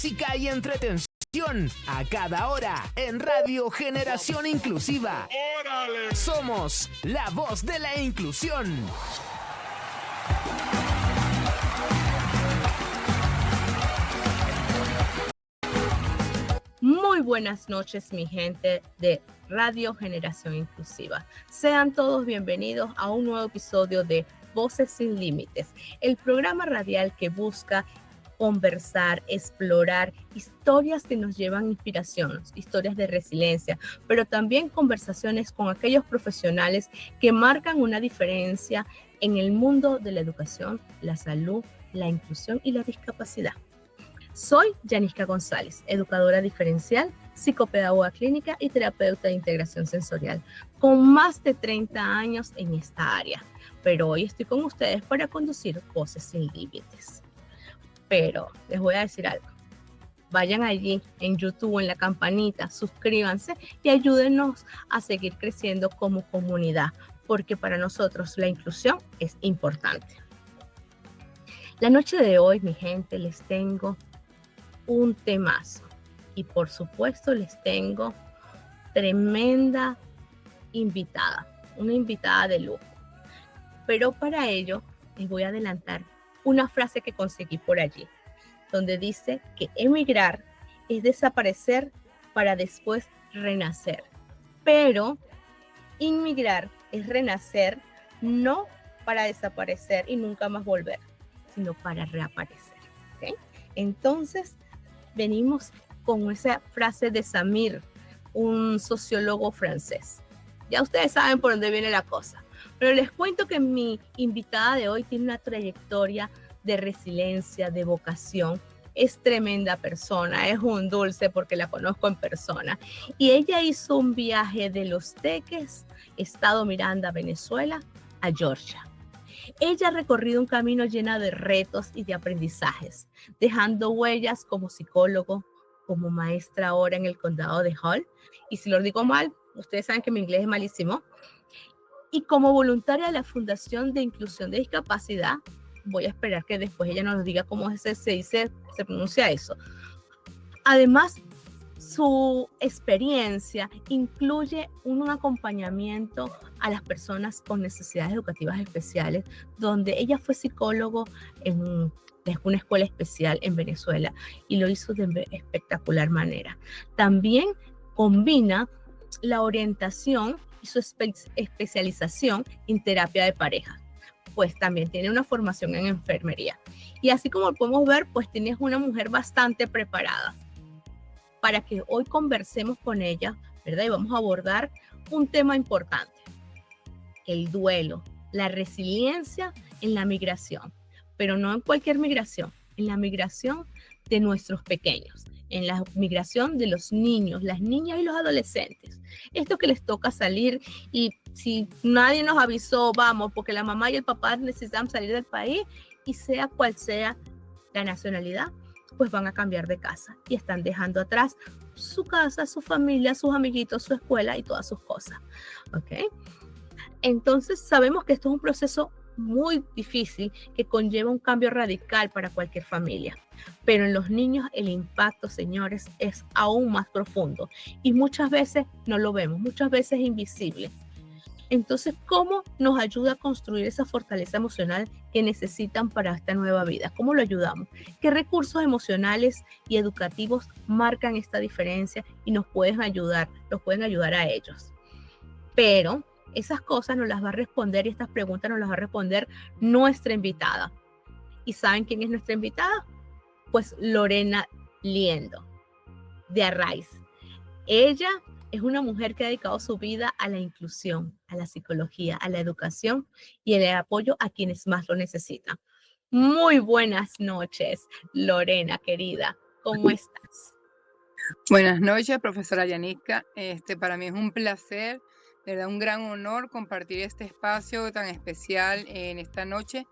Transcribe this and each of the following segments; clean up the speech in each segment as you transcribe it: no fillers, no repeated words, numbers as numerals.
música y entretención a cada hora en Radio Generación Inclusiva. ¡Órale! Somos la voz de la inclusión. Muy buenas noches, mi gente de Radio Generación Inclusiva. Sean todos bienvenidos a un nuevo episodio de Voces Sin Límites, el programa radial que busca conversar, explorar historias que nos llevan inspiración, historias de resiliencia, pero también conversaciones con aquellos profesionales que marcan una diferencia en el mundo de la educación, la salud, la inclusión y la discapacidad. Soy Yaniska González, educadora diferencial, psicopedagoga clínica y terapeuta de integración sensorial, con más de 30 años en esta área. Pero hoy estoy con ustedes para conducir Voces Sin Límites. Pero les voy a decir algo. Vayan allí en YouTube, en la campanita, suscríbanse y ayúdenos a seguir creciendo como comunidad, porque para nosotros la inclusión es importante. La noche de hoy, mi gente, les tengo un temazo y por supuesto les tengo tremenda invitada, una invitada de lujo. Pero para ello les voy a adelantar una frase que conseguí por allí, donde dice que emigrar es desaparecer para después renacer, pero inmigrar es renacer no para desaparecer y nunca más volver, sino para reaparecer. ¿Okay? Entonces, venimos con esa frase de Samir, un sociólogo francés. Ya ustedes saben por dónde viene la cosa. Pero les cuento que mi invitada de hoy tiene una trayectoria de resiliencia, de vocación. Es tremenda persona, es un dulce porque la conozco en persona. Y ella hizo un viaje de Los Teques, Estado Miranda, Venezuela, a Georgia. Ella ha recorrido un camino lleno de retos y de aprendizajes, dejando huellas como psicólogo, como maestra ahora en el condado de Hull. Y si lo digo mal, ustedes saben que mi inglés es malísimo. Y como voluntaria de la Fundación de Inclusión de Discapacidad, voy a esperar que después ella nos diga cómo se pronuncia eso. Además, su experiencia incluye un acompañamiento a las personas con necesidades educativas especiales, donde ella fue psicólogo en una escuela especial en Venezuela y lo hizo de espectacular manera. También combina la orientación y su especialización en terapia de pareja, pues también tiene una formación en enfermería. Y así como podemos ver, pues tienes una mujer bastante preparada para que hoy conversemos con ella, ¿verdad? Y vamos a abordar un tema importante, el duelo, la resiliencia en la migración, pero no en cualquier migración, en la migración de nuestros pequeños, en la migración de los niños, las niñas y los adolescentes. Esto que les toca salir y si nadie nos avisó, vamos, porque la mamá y el papá necesitan salir del país y sea cual sea la nacionalidad, pues van a cambiar de casa y están dejando atrás su casa, su familia, sus amiguitos, su escuela y todas sus cosas. ¿Ok? Entonces sabemos que esto es un proceso muy difícil que conlleva un cambio radical para cualquier familia. Pero en los niños el impacto, señores, es aún más profundo y muchas veces no lo vemos, muchas veces es invisible. Entonces, ¿cómo nos ayuda a construir esa fortaleza emocional que necesitan para esta nueva vida? ¿Cómo lo ayudamos? ¿Qué recursos emocionales y educativos marcan esta diferencia y nos pueden ayudar a ellos? Pero esas cosas nos las va a responder y estas preguntas nos las va a responder nuestra invitada. ¿Y saben quién es nuestra invitada? Pues Lorena Liendo, de Arise. Ella es una mujer que ha dedicado su vida a la inclusión, a la psicología, a la educación y el apoyo a quienes más lo necesitan. Muy buenas noches, Lorena, querida. ¿Cómo estás? Buenas noches, profesora Yaniska. Para mí es un placer, de verdad un gran honor compartir este espacio tan especial en esta noche.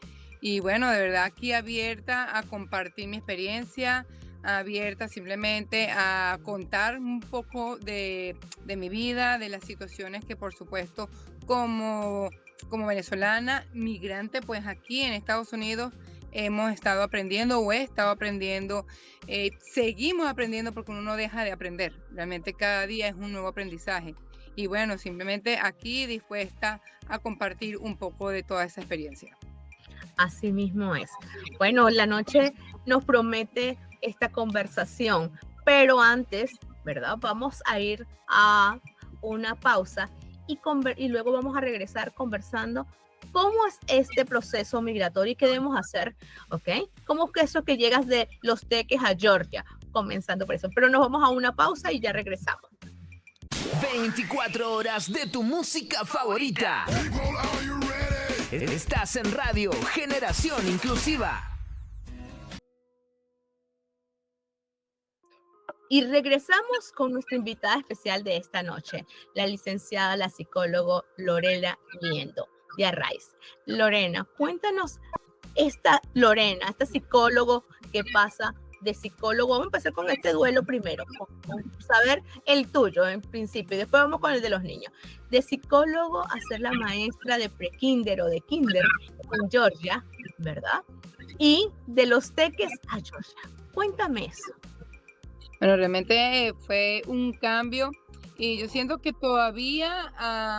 Y bueno, de verdad aquí abierta a compartir mi experiencia, abierta simplemente a contar un poco de mi vida, de las situaciones que por supuesto como venezolana migrante, pues aquí en Estados Unidos hemos estado aprendiendo o he estado aprendiendo, seguimos aprendiendo porque uno no deja de aprender. Realmente cada día es un nuevo aprendizaje. Y bueno, simplemente aquí dispuesta a compartir un poco de toda esa experiencia. Así mismo es. Bueno, la noche nos promete esta conversación, pero antes, ¿verdad? Vamos a ir a una pausa y luego vamos a regresar conversando cómo es este proceso migratorio y qué debemos hacer, ¿ok? ¿Cómo es eso que llegas de Los Teques a Georgia? Comenzando por eso. Pero nos vamos a una pausa y ya regresamos. 24 horas de tu música favorita. Estás en Radio Generación Inclusiva. Y regresamos con nuestra invitada especial de esta noche, la licenciada, la psicóloga Lorena Liendo, de Arise. Lorena, cuéntanos, esta psicólogo que pasa de psicólogo. Vamos a empezar con este duelo primero, con saber el tuyo en principio, y después vamos con el de los niños. De psicólogo a ser la maestra de prekinder o de kinder en Georgia, ¿verdad? Y de Los Teques a Georgia. Cuéntame eso. Bueno, realmente fue un cambio y yo siento que todavía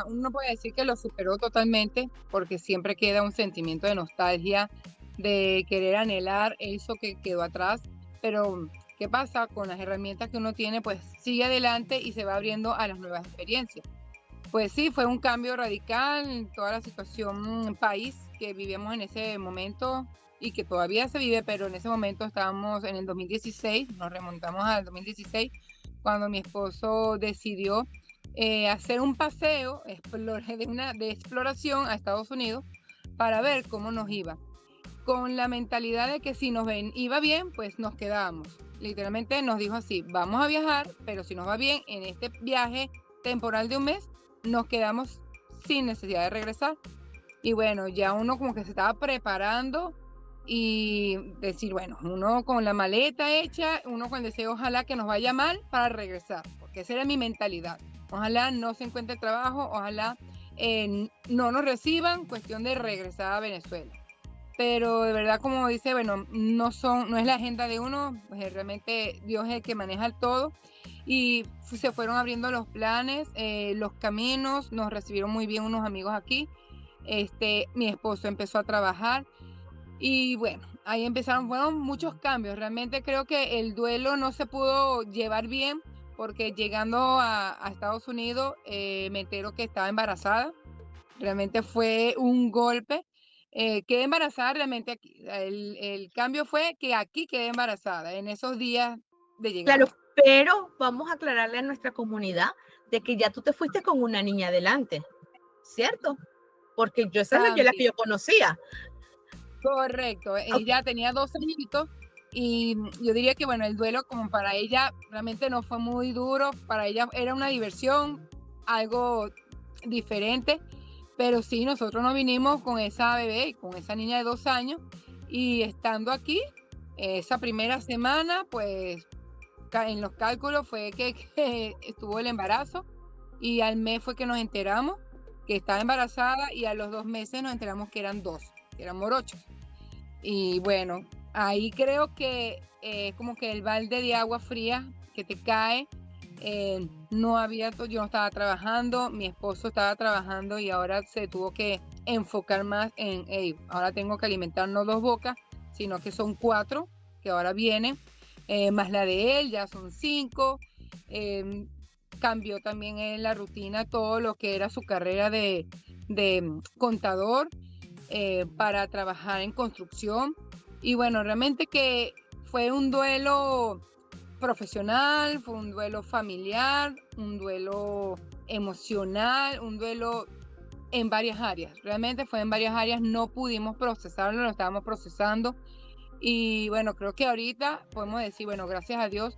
uno no puede decir que lo superó totalmente porque siempre queda un sentimiento de nostalgia, de querer anhelar eso que quedó atrás, pero ¿qué pasa? Con las herramientas que uno tiene, pues sigue adelante y se va abriendo a las nuevas experiencias. Pues sí, fue un cambio radical en toda la situación país que vivíamos en ese momento y que todavía se vive, pero en ese momento estábamos en el 2016, nos remontamos al 2016, cuando mi esposo decidió hacer un paseo de exploración a Estados Unidos para ver cómo nos iba, con la mentalidad de que si iba bien, pues nos quedábamos. Literalmente nos dijo así, vamos a viajar, pero si nos va bien en este viaje temporal de un mes, nos quedamos sin necesidad de regresar. Y bueno, ya uno como que se estaba preparando y decir, bueno, uno con la maleta hecha, uno con el deseo, ojalá que nos vaya mal para regresar, porque esa era mi mentalidad. Ojalá no se encuentre trabajo, ojalá no nos reciban, cuestión de regresar a Venezuela. Pero de verdad, como dice, bueno, no es la agenda de uno, pues realmente Dios es el que maneja el todo. Y se fueron abriendo los planes, los caminos, nos recibieron muy bien unos amigos aquí. Mi esposo empezó a trabajar y bueno, ahí fueron muchos cambios. Realmente creo que el duelo no se pudo llevar bien porque llegando a Estados Unidos me entero que estaba embarazada. Realmente fue un golpe. Quedé embarazada realmente aquí. El cambio fue que aquí quedé embarazada en esos días de llegada. Claro, pero vamos a aclararle a nuestra comunidad de que ya tú te fuiste con una niña adelante, ¿cierto? Porque esa no es la que yo conocía. Correcto, ella tenía 2 añitos y yo diría que bueno, el duelo como para ella realmente no fue muy duro, para ella era una diversión, algo diferente, pero sí, nosotros nos vinimos con esa bebé, con esa niña de 2 años y estando aquí, esa primera semana, pues en los cálculos fue que estuvo el embarazo y al mes fue que nos enteramos que estaba embarazada y a los 2 meses nos enteramos que eran 2, que eran morochos. Y bueno, ahí creo que como que el balde de agua fría que te cae, yo no estaba trabajando, mi esposo estaba trabajando y ahora se tuvo que enfocar más en, ahora tengo que alimentarnos 2 bocas, sino que son 4 que ahora vienen, más la de él, ya son 5. Cambió también en la rutina todo lo que era su carrera de contador. Para trabajar en construcción y bueno, realmente que fue un duelo profesional, fue un duelo familiar, un duelo emocional, un duelo en varias áreas, realmente fue en varias áreas, no pudimos procesarlo, lo estábamos procesando y bueno, creo que ahorita podemos decir, bueno, gracias a Dios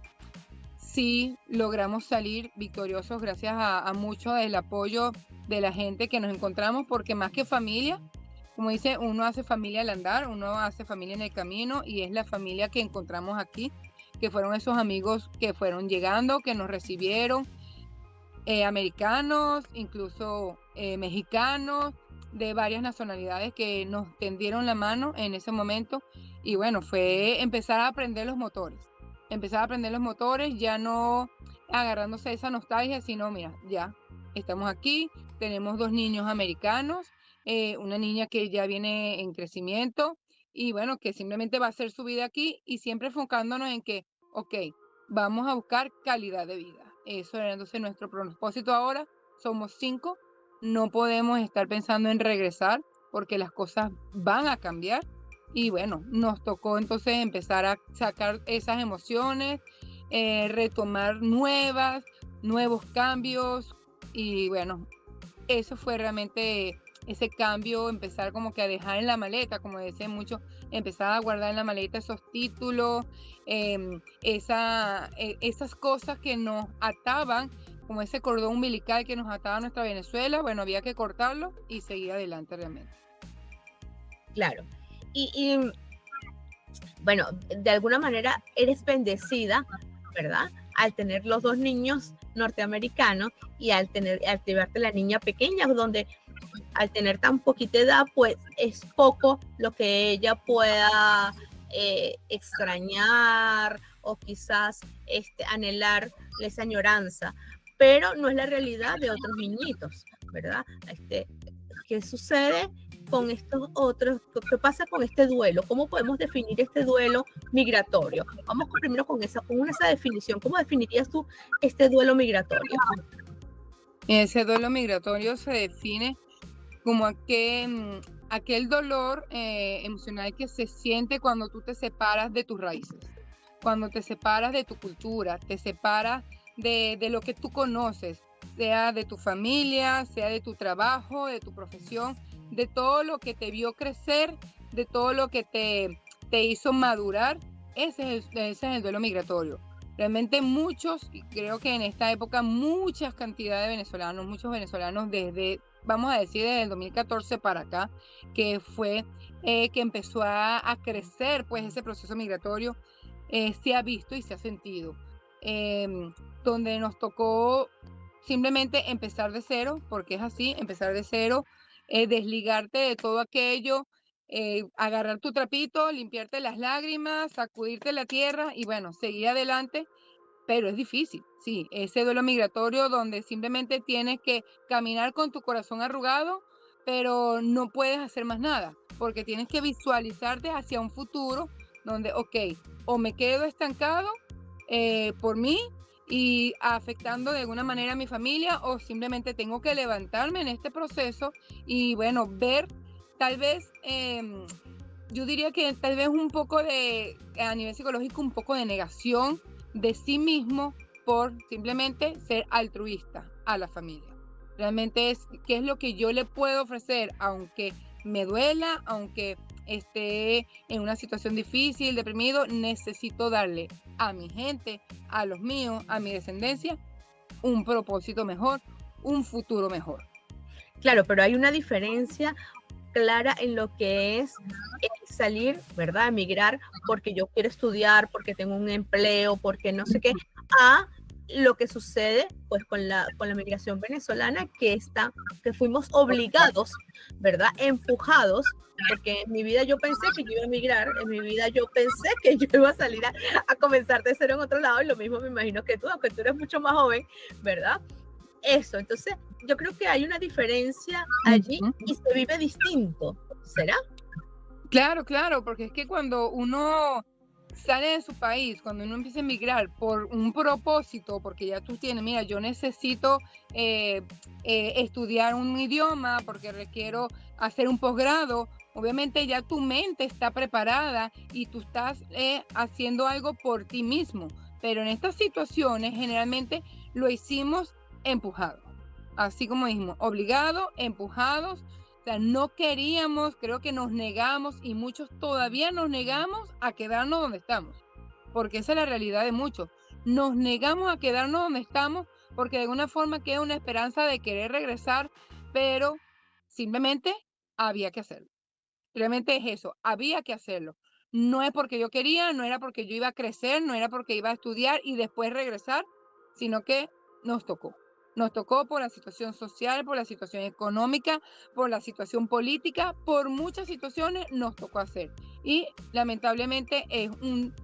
sí logramos salir victoriosos gracias a mucho del apoyo de la gente que nos encontramos, porque más que familia, como dice, uno hace familia al andar, uno hace familia en el camino y es la familia que encontramos aquí, que fueron esos amigos que fueron llegando, que nos recibieron, americanos, incluso mexicanos, de varias nacionalidades que nos tendieron la mano en ese momento. Y bueno, fue empezar a aprender los motores. Empezar a aprender los motores, ya no agarrándose esa nostalgia, sino mira, ya estamos aquí, tenemos 2 niños americanos, una niña que ya viene en crecimiento y bueno, que simplemente va a hacer su vida aquí y siempre enfocándonos en que, ok, vamos a buscar calidad de vida. Eso era entonces nuestro propósito ahora. Somos 5, no podemos estar pensando en regresar porque las cosas van a cambiar. Y bueno, nos tocó entonces empezar a sacar esas emociones, retomar nuevos cambios. Y bueno, eso fue realmente ese cambio, empezar como que a dejar en la maleta, como decían muchos, empezar a guardar en la maleta esos títulos, esas cosas que nos ataban, como ese cordón umbilical que nos ataba a nuestra Venezuela. Bueno, había que cortarlo y seguir adelante realmente. Claro. Y bueno, de alguna manera eres bendecida, ¿verdad? Al tener los 2 niños norteamericanos y al llevarte la niña pequeña, donde al tener tan poquita edad, pues es poco lo que ella pueda extrañar o quizás anhelar esa añoranza, pero no es la realidad de otros niñitos, ¿verdad? ¿Qué sucede con estos otros? ¿Qué pasa con este duelo? ¿Cómo podemos definir este duelo migratorio? Vamos primero con esa definición. ¿Cómo definirías tú este duelo migratorio? Ese duelo migratorio se define como aquel dolor emocional que se siente cuando tú te separas de tus raíces, cuando te separas de tu cultura, te separas de lo que tú conoces, sea de tu familia, sea de tu trabajo, de tu profesión, de todo lo que te vio crecer, de todo lo que te hizo madurar. Ese es el duelo migratorio. Realmente muchos, y creo que en esta época muchas cantidades de venezolanos, muchos venezolanos vamos a decir, desde el 2014 para acá, que fue que empezó a crecer pues ese proceso migratorio, se ha visto y se ha sentido, donde nos tocó simplemente empezar de cero, porque es así, empezar de cero, desligarte de todo aquello, agarrar tu trapito, limpiarte las lágrimas, sacudirte la tierra y bueno, seguir adelante. Pero es difícil, sí, ese duelo migratorio donde simplemente tienes que caminar con tu corazón arrugado, pero no puedes hacer más nada, porque tienes que visualizarte hacia un futuro donde, ok, o me quedo estancado por mí y afectando de alguna manera a mi familia, o simplemente tengo que levantarme en este proceso y bueno, ver tal vez, yo diría que tal vez un poco a nivel psicológico, un poco de negación de sí mismo por simplemente ser altruista a la familia. Realmente es qué es lo que yo le puedo ofrecer, aunque me duela, aunque esté en una situación difícil, deprimido, necesito darle a mi gente, a los míos, a mi descendencia, un propósito mejor, un futuro mejor. Claro, pero hay una diferencia clara en lo que es salir, ¿verdad? Emigrar porque yo quiero estudiar, porque tengo un empleo, porque no sé qué, a lo que sucede pues con la migración venezolana, que fuimos obligados, ¿verdad? Empujados, porque en mi vida yo pensé que yo iba a emigrar, en mi vida yo pensé que yo iba a salir a comenzar de cero en otro lado, y lo mismo me imagino que tú, aunque tú eres mucho más joven, ¿verdad? Eso, entonces yo creo que hay una diferencia allí y se vive distinto, ¿será? Claro, claro, porque es que cuando uno sale de su país, cuando uno empieza a emigrar por un propósito, porque ya tú tienes, mira, yo necesito estudiar un idioma porque requiero hacer un posgrado, obviamente ya tu mente está preparada y tú estás haciendo algo por ti mismo, pero en estas situaciones generalmente lo hicimos empujados, así como dijimos, obligados, empujados. O sea, no queríamos, creo que nos negamos y muchos todavía nos negamos a quedarnos donde estamos, porque esa es la realidad de muchos. Nos negamos a quedarnos donde estamos porque de alguna forma queda una esperanza de querer regresar, pero simplemente había que hacerlo. Realmente es eso, había que hacerlo. No es porque yo quería, no era porque yo iba a crecer, no era porque iba a estudiar y después regresar, sino que nos tocó. Nos tocó por la situación social, por la situación económica, por la situación política, por muchas situaciones nos tocó hacer. Y lamentablemente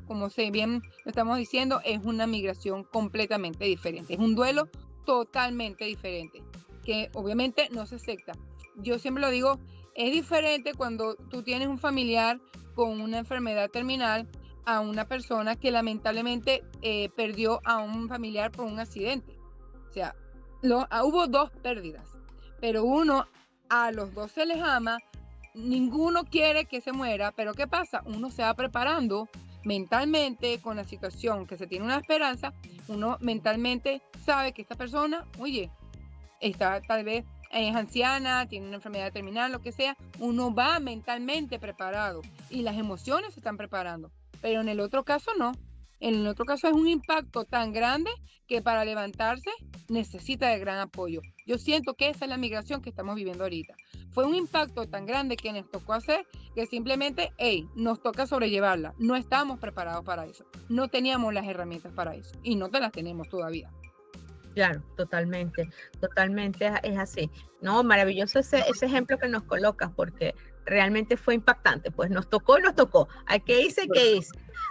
como bien lo estamos diciendo, es una migración completamente diferente. Es un duelo totalmente diferente, que obviamente no se acepta. Yo siempre lo digo, es diferente cuando tú tienes un familiar con una enfermedad terminal a una persona que lamentablemente perdió a un familiar por un accidente. O sea, hubo dos pérdidas, pero a los dos se les ama, ninguno quiere que se muera, pero ¿qué pasa? Uno se va preparando mentalmente con la situación, que se tiene una esperanza, uno mentalmente sabe que esta persona, oye, tal vez es anciana, tiene una enfermedad terminal, lo que sea, uno va mentalmente preparado y las emociones se están preparando, pero en el otro caso no. En el otro caso es un impacto tan grande que para levantarse necesita de gran apoyo. Yo siento que esa es la migración que estamos viviendo ahorita. Fue un impacto tan grande que nos tocó hacer que simplemente, nos toca sobrellevarla. No estábamos preparados para eso. No teníamos las herramientas para eso y no te las tenemos todavía. Claro, totalmente es así. No, maravilloso ese ejemplo que nos colocas, porque realmente fue impactante. Pues nos tocó, hay que irse,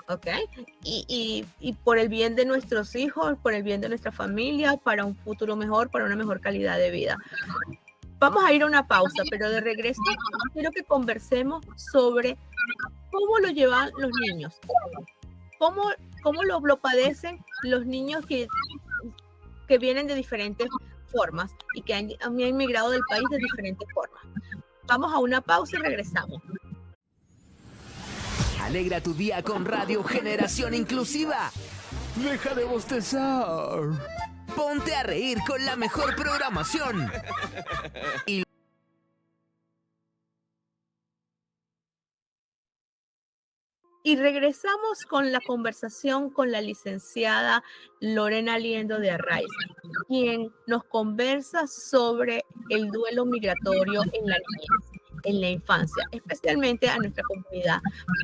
¿ok? Y por el bien de nuestros hijos, por el bien de nuestra familia, para un futuro mejor, para una mejor calidad de vida. Vamos a ir a una pausa, pero de regreso quiero que conversemos sobre cómo lo llevan los niños, cómo lo padecen los niños que vienen de diferentes formas y que han emigrado del país de diferentes formas. Vamos a una pausa y regresamos. Alegra tu día con Radio Generación Inclusiva. Deja de bostezar. Ponte a reír con la mejor programación. Y regresamos con la conversación con la licenciada Lorena Liendo de Arraiz, quien nos conversa sobre el duelo migratorio en la niñez, en la infancia, especialmente a nuestra comunidad.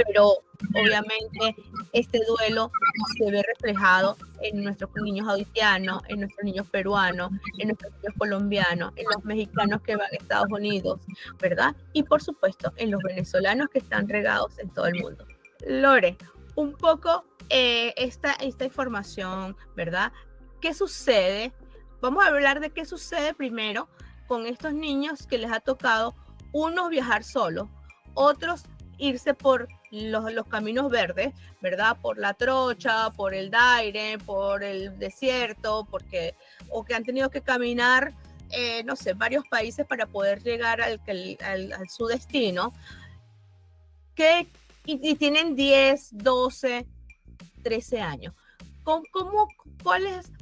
Pero obviamente este duelo se ve reflejado en nuestros niños haitianos, en nuestros niños peruanos, en nuestros niños colombianos, en los mexicanos que van a Estados Unidos, ¿verdad? Y por supuesto en los venezolanos que están regados en todo el mundo. Lore, un poco esta información, ¿verdad? ¿Qué sucede? Vamos a hablar de qué sucede primero con estos niños que les ha tocado, unos viajar solos, otros irse por los caminos verdes, ¿verdad? Por la trocha, por el Daire, por el desierto, o que han tenido que caminar, no sé, varios países para poder llegar al su destino. Y tienen 10, 12, 13 años.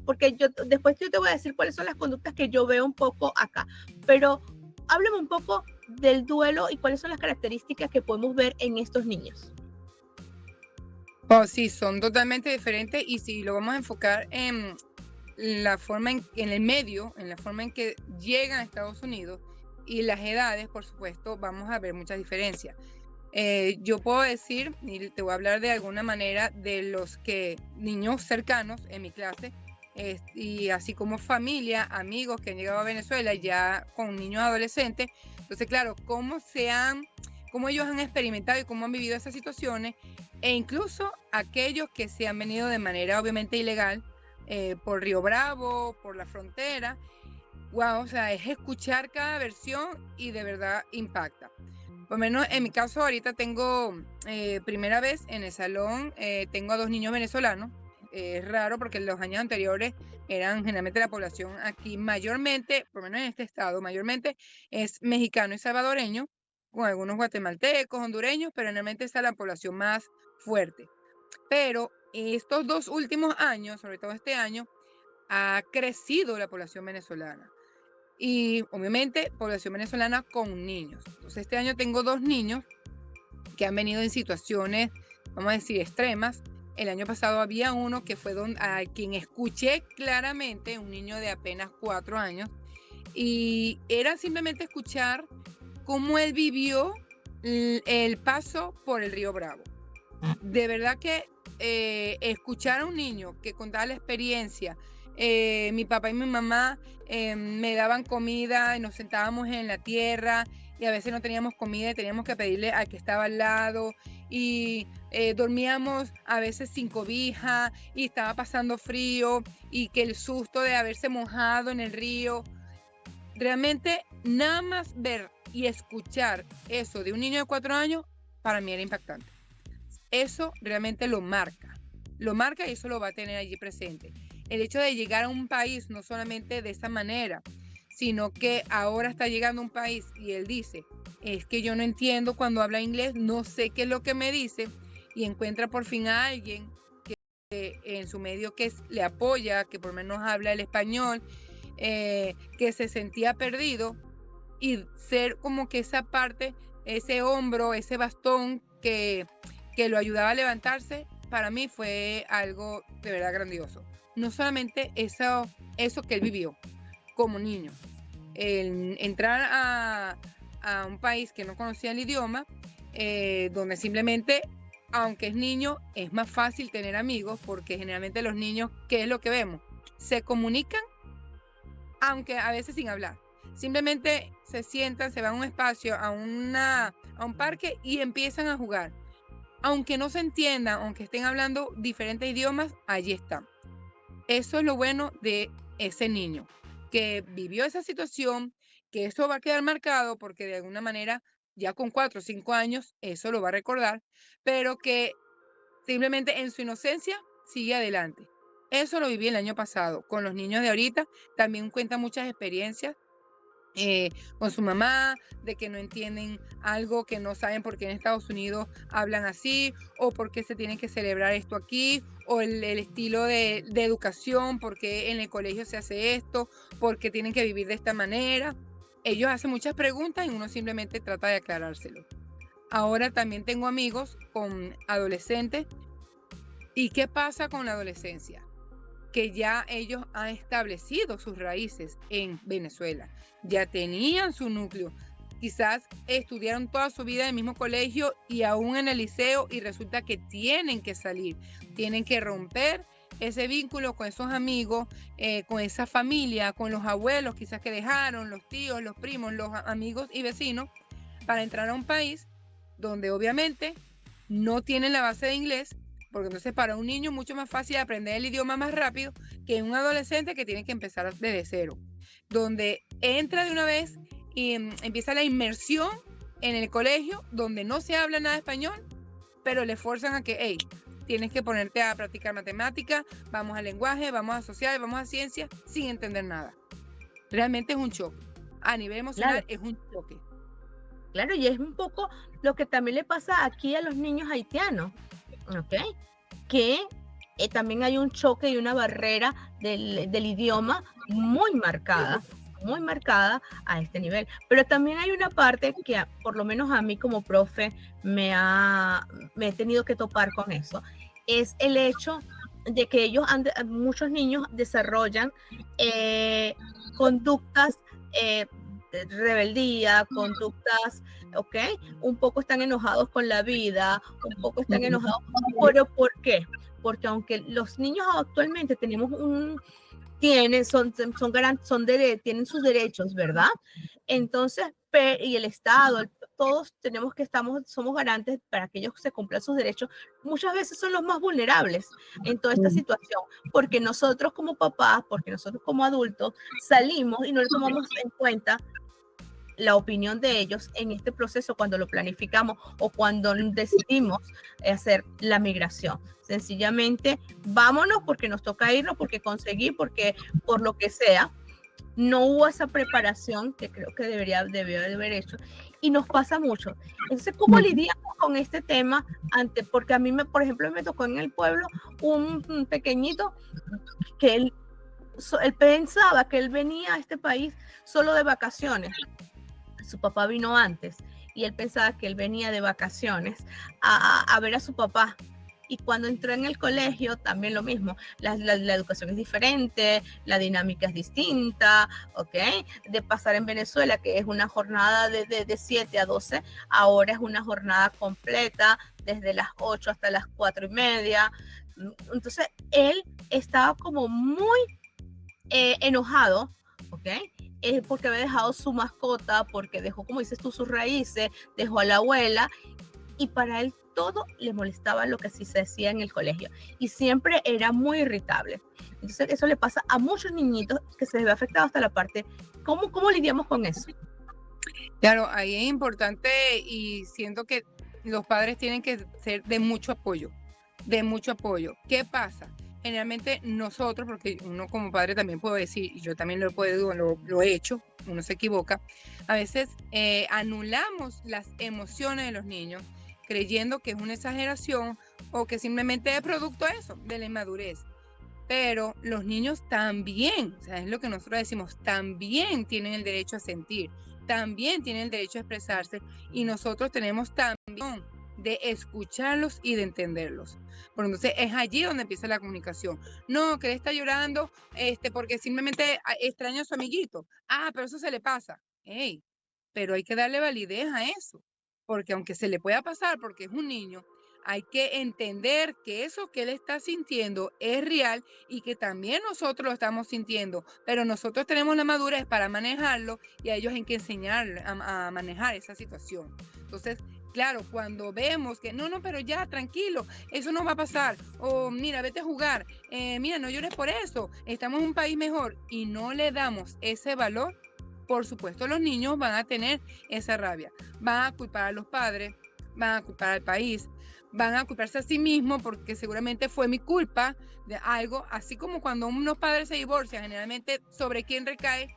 Porque después yo te voy a decir cuáles son las conductas que yo veo un poco acá, pero háblame un poco del duelo y cuáles son las características que podemos ver en estos niños. Oh, sí, son totalmente diferentes, y si lo vamos a enfocar en la forma en el medio, en la forma en que llegan a Estados Unidos y las edades, por supuesto, vamos a ver muchas diferencias. Yo puedo decir, y te voy a hablar de alguna manera de los niños cercanos en mi clase, y así como familia, amigos que han llegado a Venezuela ya con niños adolescentes. Entonces, claro, cómo ellos han experimentado y cómo han vivido esas situaciones, e incluso aquellos que se han venido de manera obviamente ilegal por Río Bravo, por la frontera. Wow, o sea, es escuchar cada versión y de verdad impacta. Por lo menos en mi caso, ahorita tengo primera vez en el salón, tengo a 2 niños venezolanos. Es raro porque en los años anteriores eran generalmente la población aquí mayormente, por lo menos en este estado, mayormente es mexicano y salvadoreño, con algunos guatemaltecos, hondureños, pero generalmente está la población más fuerte. Pero estos 2 últimos años, sobre todo este año, ha crecido la población venezolana. Y obviamente población venezolana con niños. Entonces este año tengo 2 niños que han venido en situaciones, vamos a decir, extremas. El año pasado había uno que fue a quien escuché claramente, un niño de apenas 4 años, y era simplemente escuchar cómo él vivió el paso por el Río Bravo. De verdad que escuchar a un niño que contaba la experiencia, mi papá y mi mamá me daban comida y nos sentábamos en la tierra y a veces no teníamos comida y teníamos que pedirle al que estaba al lado y dormíamos a veces sin cobija y estaba pasando frío y que el susto de haberse mojado en el río. Realmente nada más ver y escuchar eso de un niño de 4 años para mí era impactante. Eso realmente lo marca y eso lo va a tener allí presente. El hecho de llegar a un país no solamente de esa manera, sino que ahora está llegando a un país y él dice, es que yo no entiendo cuando habla inglés, no sé qué es lo que me dice, y encuentra por fin a alguien que en su medio que le apoya, que por lo menos habla el español, que se sentía perdido, y ser como que esa parte, ese hombro, ese bastón que lo ayudaba a levantarse, para mí fue algo de verdad grandioso. No solamente eso que él vivió como niño, el entrar a un país que no conocía el idioma, donde simplemente, aunque es niño, es más fácil tener amigos, porque generalmente los niños, ¿qué es lo que vemos? Se comunican, aunque a veces sin hablar. Simplemente se sientan, se van a un espacio, a un parque y empiezan a jugar. Aunque no se entiendan, aunque estén hablando diferentes idiomas, allí están. Eso es lo bueno de ese niño, que vivió esa situación, que eso va a quedar marcado porque de alguna manera ya con 4 o 5 años eso lo va a recordar, pero que simplemente en su inocencia sigue adelante. Eso lo viví el año pasado. Con los niños de ahorita también cuentan muchas experiencias con su mamá, de que no entienden algo, que no saben por qué en Estados Unidos hablan así, o por qué se tiene que celebrar esto aquí, o el estilo de educación, por qué en el colegio se hace esto, por qué tienen que vivir de esta manera. Ellos hacen muchas preguntas y uno simplemente trata de aclarárselo. Ahora también tengo amigos con adolescentes. ¿Y qué pasa con la adolescencia? Que ya ellos han establecido sus raíces en Venezuela, ya tenían su núcleo, quizás estudiaron toda su vida en el mismo colegio y aún en el liceo, y resulta que tienen que salir, tienen que romper ese vínculo con esos amigos, con esa familia, con los abuelos quizás que dejaron, los tíos, los primos, los amigos y vecinos, para entrar a un país donde obviamente no tienen la base de inglés, porque entonces para un niño es mucho más fácil aprender el idioma más rápido que un adolescente que tiene que empezar desde cero, donde entra de una vez y empieza la inmersión en el colegio, donde no se habla nada de español, pero le forzan a que, hey, tienes que ponerte a practicar matemática, vamos al lenguaje, vamos a social, vamos a ciencia, sin entender nada. Realmente es un choque. A nivel emocional es un choque. Claro, y es un poco lo que también le pasa aquí a los niños haitianos. ¿Ok? Que también hay un choque y una barrera del idioma muy marcada a este nivel. Pero también hay una parte que por lo menos a mí como profe me he tenido que topar con eso. Es el hecho de que muchos niños desarrollan conductas rebeldía, conductas, ¿ok? Un poco están enojados con la vida, un poco están enojados. ¿Pero por qué? Porque aunque los niños actualmente tienen sus derechos, ¿verdad? Entonces, y el Estado, todos somos garantes para que ellos se cumplan sus derechos. Muchas veces son los más vulnerables en toda esta situación, porque nosotros como papás, porque nosotros como adultos salimos y no le tomamos en cuenta la opinión de ellos en este proceso cuando lo planificamos o cuando decidimos hacer la migración. Sencillamente, vámonos porque nos toca irnos, porque por lo que sea, no hubo esa preparación que creo que debió haber hecho, y nos pasa mucho. Entonces, ¿cómo lidiamos con este tema? Porque a mí, por ejemplo, me tocó en el pueblo un pequeñito que él pensaba que él venía a este país solo de vacaciones. Su papá vino antes y él pensaba que él venía de vacaciones a ver a su papá. Y cuando entró en el colegio, también lo mismo. La educación es diferente, la dinámica es distinta, ¿ok? De pasar en Venezuela, que es una jornada de 7 a 12, ahora es una jornada completa, desde las 8 hasta las 4:30. Entonces, él estaba como muy enojado, ¿ok? Porque había dejado su mascota, porque dejó, como dices tú, sus raíces, dejó a la abuela, y para él todo le molestaba lo que sí se hacía en el colegio, y siempre era muy irritable. Entonces eso le pasa a muchos niñitos que se les ve afectado hasta la parte, ¿cómo lidiamos con eso? Claro, ahí es importante y siento que los padres tienen que ser de mucho apoyo, de mucho apoyo. ¿Qué pasa? Generalmente nosotros, porque uno como padre también puede decir, y yo también lo he hecho, uno se equivoca, a veces anulamos las emociones de los niños creyendo que es una exageración o que simplemente es producto de eso, de la inmadurez. Pero los niños también, o sea, es lo que nosotros decimos, también tienen el derecho a sentir, también tienen el derecho a expresarse, y nosotros tenemos también de escucharlos y de entenderlos. Por entonces es allí donde empieza la comunicación. No, que él está llorando porque simplemente extraña a su amiguito. Ah, pero eso se le pasa. Hey, pero hay que darle validez a eso, porque aunque se le pueda pasar porque es un niño, hay que entender que eso que él está sintiendo es real y que también nosotros lo estamos sintiendo, pero nosotros tenemos la madurez para manejarlo y a ellos hay que enseñarles a manejar esa situación. Entonces, claro, cuando vemos que no, pero ya, tranquilo, eso no va a pasar, o mira, vete a jugar, mira, no llores por eso, estamos en un país mejor, y no le damos ese valor, por supuesto los niños van a tener esa rabia, van a culpar a los padres, van a culpar al país, van a culparse a sí mismos porque seguramente fue mi culpa de algo, así como cuando unos padres se divorcian, generalmente sobre quién recae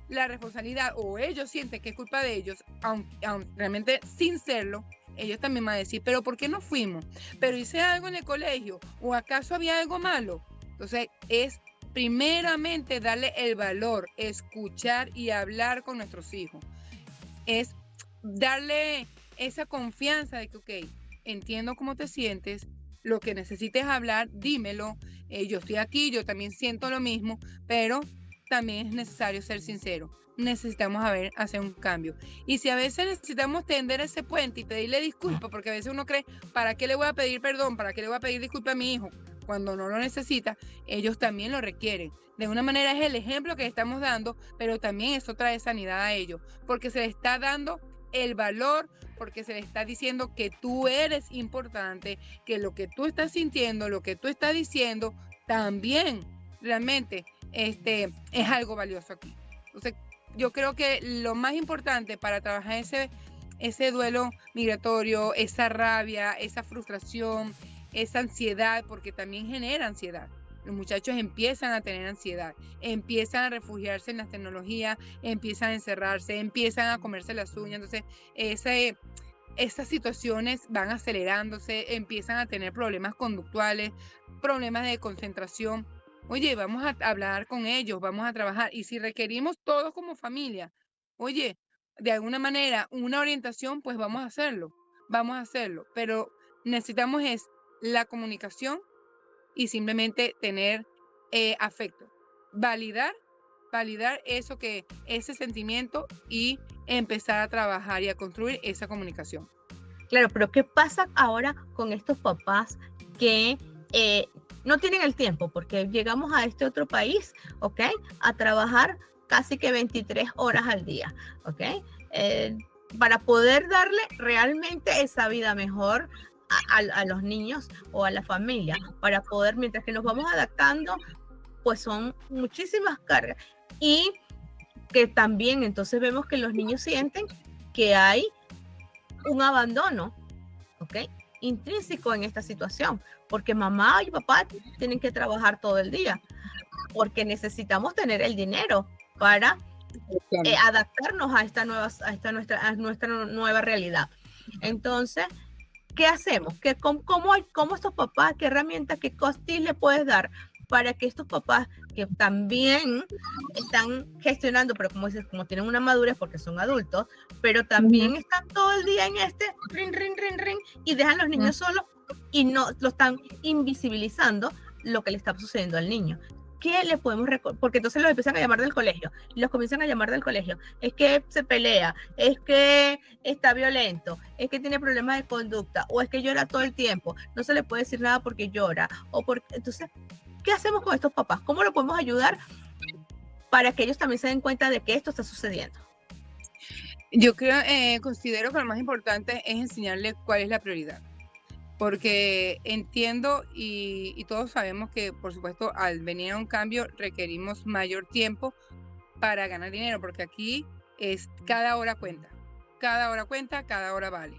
la responsabilidad, o ellos sienten que es culpa de ellos, aunque realmente sin serlo, ellos también van a decir, pero ¿por qué no fuimos? ¿Pero hice algo en el colegio? ¿O acaso había algo malo? Entonces es primeramente darle el valor, escuchar y hablar con nuestros hijos. Es darle esa confianza de que, ok, entiendo cómo te sientes, lo que necesites hablar, dímelo, yo estoy aquí, yo también siento lo mismo, pero también es necesario ser sincero. Necesitamos hacer un cambio. Y si a veces necesitamos tender ese puente y pedirle disculpas, porque a veces uno cree, ¿para qué le voy a pedir perdón? ¿Para qué le voy a pedir disculpas a mi hijo? Cuando no lo necesita, ellos también lo requieren. De una manera es el ejemplo que estamos dando, pero también eso trae sanidad a ellos, porque se le está dando el valor, porque se le está diciendo que tú eres importante, que lo que tú estás sintiendo, lo que tú estás diciendo, también realmente es algo valioso aquí. Entonces, yo creo que lo más importante para trabajar ese duelo migratorio, esa rabia, esa frustración, esa ansiedad, porque también genera ansiedad. Los muchachos empiezan a tener ansiedad, empiezan a refugiarse en las tecnologías, empiezan a encerrarse, empiezan a comerse las uñas. Entonces, esas situaciones van acelerándose, empiezan a tener problemas conductuales, problemas de concentración. Oye, vamos a hablar con ellos, vamos a trabajar. Y si requerimos todos como familia, oye, de alguna manera, una orientación, pues vamos a hacerlo. Pero necesitamos la comunicación y simplemente tener afecto. Validar ese sentimiento y empezar a trabajar y a construir esa comunicación. Claro, pero ¿qué pasa ahora con estos papás que no tienen el tiempo? Porque llegamos a este otro país, ¿ok? A trabajar casi que 23 horas al día, ¿ok? Para poder darle realmente esa vida mejor a los niños o a la familia, para poder, mientras que nos vamos adaptando, pues son muchísimas cargas. Y que también entonces vemos que los niños sienten que hay un abandono, ¿ok? Intrínseco en esta situación, porque mamá y papá tienen que trabajar todo el día, porque necesitamos tener el dinero para adaptarnos a nuestra nueva realidad. Entonces, ¿qué hacemos? ¿Cómo estos papás, qué herramientas, qué tips le puedes dar para que estos papás que también están gestionando, pero como dices, como tienen una madurez porque son adultos, pero también están todo el día en ring, y dejan a los niños solos y no lo están invisibilizando lo que le está sucediendo al niño? ¿Qué le podemos recordar? Porque entonces los empiezan a llamar del colegio, y los comienzan a llamar del colegio. Es que se pelea, es que está violento, es que tiene problemas de conducta, o es que llora todo el tiempo. No se le puede decir nada porque llora. Entonces, ¿qué hacemos con estos papás? ¿Cómo lo podemos ayudar para que ellos también se den cuenta de que esto está sucediendo? Yo creo, considero que lo más importante es enseñarles cuál es la prioridad, porque entiendo y todos sabemos que, por supuesto, al venir a un cambio requerimos mayor tiempo para ganar dinero, porque aquí es cada hora cuenta, cada hora vale,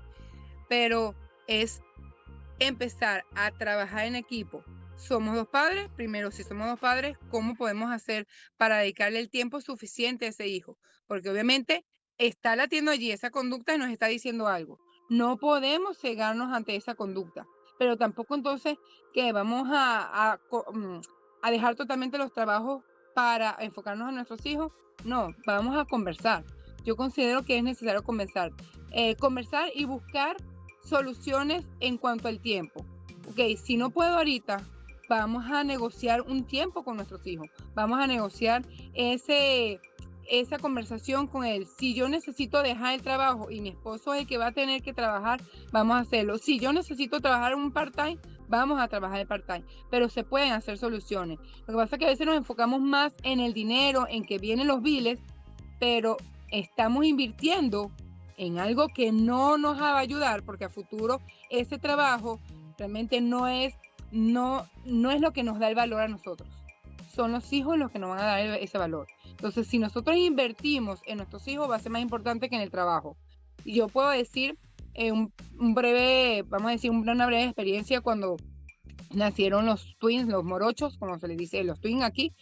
pero es empezar a trabajar en equipo. Somos dos padres, primero, si somos dos padres, ¿cómo podemos hacer para dedicarle el tiempo suficiente a ese hijo? Porque obviamente está latiendo allí esa conducta y nos está diciendo algo. No podemos cegarnos ante esa conducta, pero tampoco entonces que vamos a dejar totalmente los trabajos para enfocarnos en nuestros hijos. No, vamos a conversar. Yo considero que es necesario conversar y buscar soluciones en cuanto al tiempo. Ok, si no puedo ahorita, vamos a negociar un tiempo con nuestros hijos. Vamos a negociar esa conversación con él. Si yo necesito dejar el trabajo y mi esposo es el que va a tener que trabajar, vamos a hacerlo. Si yo necesito trabajar un part-time, vamos a trabajar el part-time. Pero se pueden hacer soluciones. Lo que pasa es que a veces nos enfocamos más en el dinero, en que vienen los biles, pero estamos invirtiendo en algo que no nos va a ayudar, porque a futuro ese trabajo realmente no es lo que nos da el valor a nosotros. Son los hijos los que nos van a dar ese valor. Entonces, si nosotros invertimos en nuestros hijos, va a ser más importante que en el trabajo. Y yo puedo decir una breve experiencia cuando nacieron los twins, los morochos, como se les dice, los twins aquí.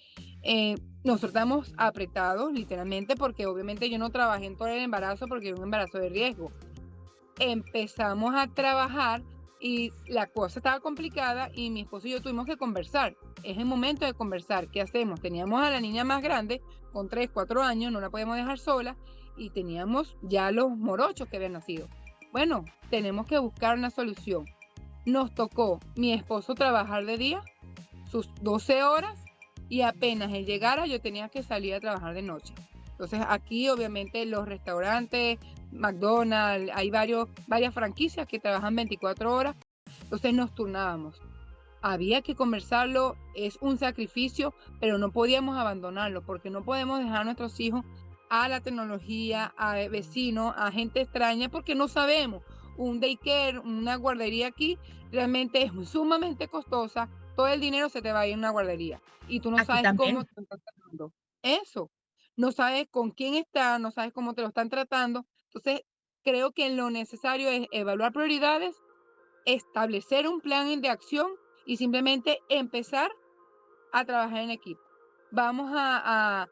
Nosotros estamos apretados, literalmente, porque obviamente yo no trabajé en todo el embarazo porque era un embarazo de riesgo. Empezamos a trabajar y la cosa estaba complicada y mi esposo y yo tuvimos que conversar. Es el momento de conversar. ¿Qué hacemos? Teníamos a la niña más grande, con 3, 4 años, no la podíamos dejar sola, y teníamos ya los morochos que habían nacido. Bueno, tenemos que buscar una solución. Nos tocó mi esposo trabajar de día, sus 12 horas, y apenas él llegara yo tenía que salir a trabajar de noche. Entonces aquí obviamente los restaurantes, McDonald's, hay varias franquicias que trabajan 24 horas, entonces nos turnábamos. Había que conversarlo, es un sacrificio, pero no podíamos abandonarlo, porque no podemos dejar a nuestros hijos a la tecnología, a vecinos, a gente extraña, porque no sabemos. Un daycare, una guardería aquí, realmente es sumamente costosa. Todo el dinero se te va a ir en una guardería y tú no Aquí sabes también. cómo te están tratando. Eso, no sabes con quién está, no sabes cómo te lo están tratando. Entonces, creo que lo necesario es evaluar prioridades, establecer un plan de acción y simplemente empezar a trabajar en equipo. Vamos a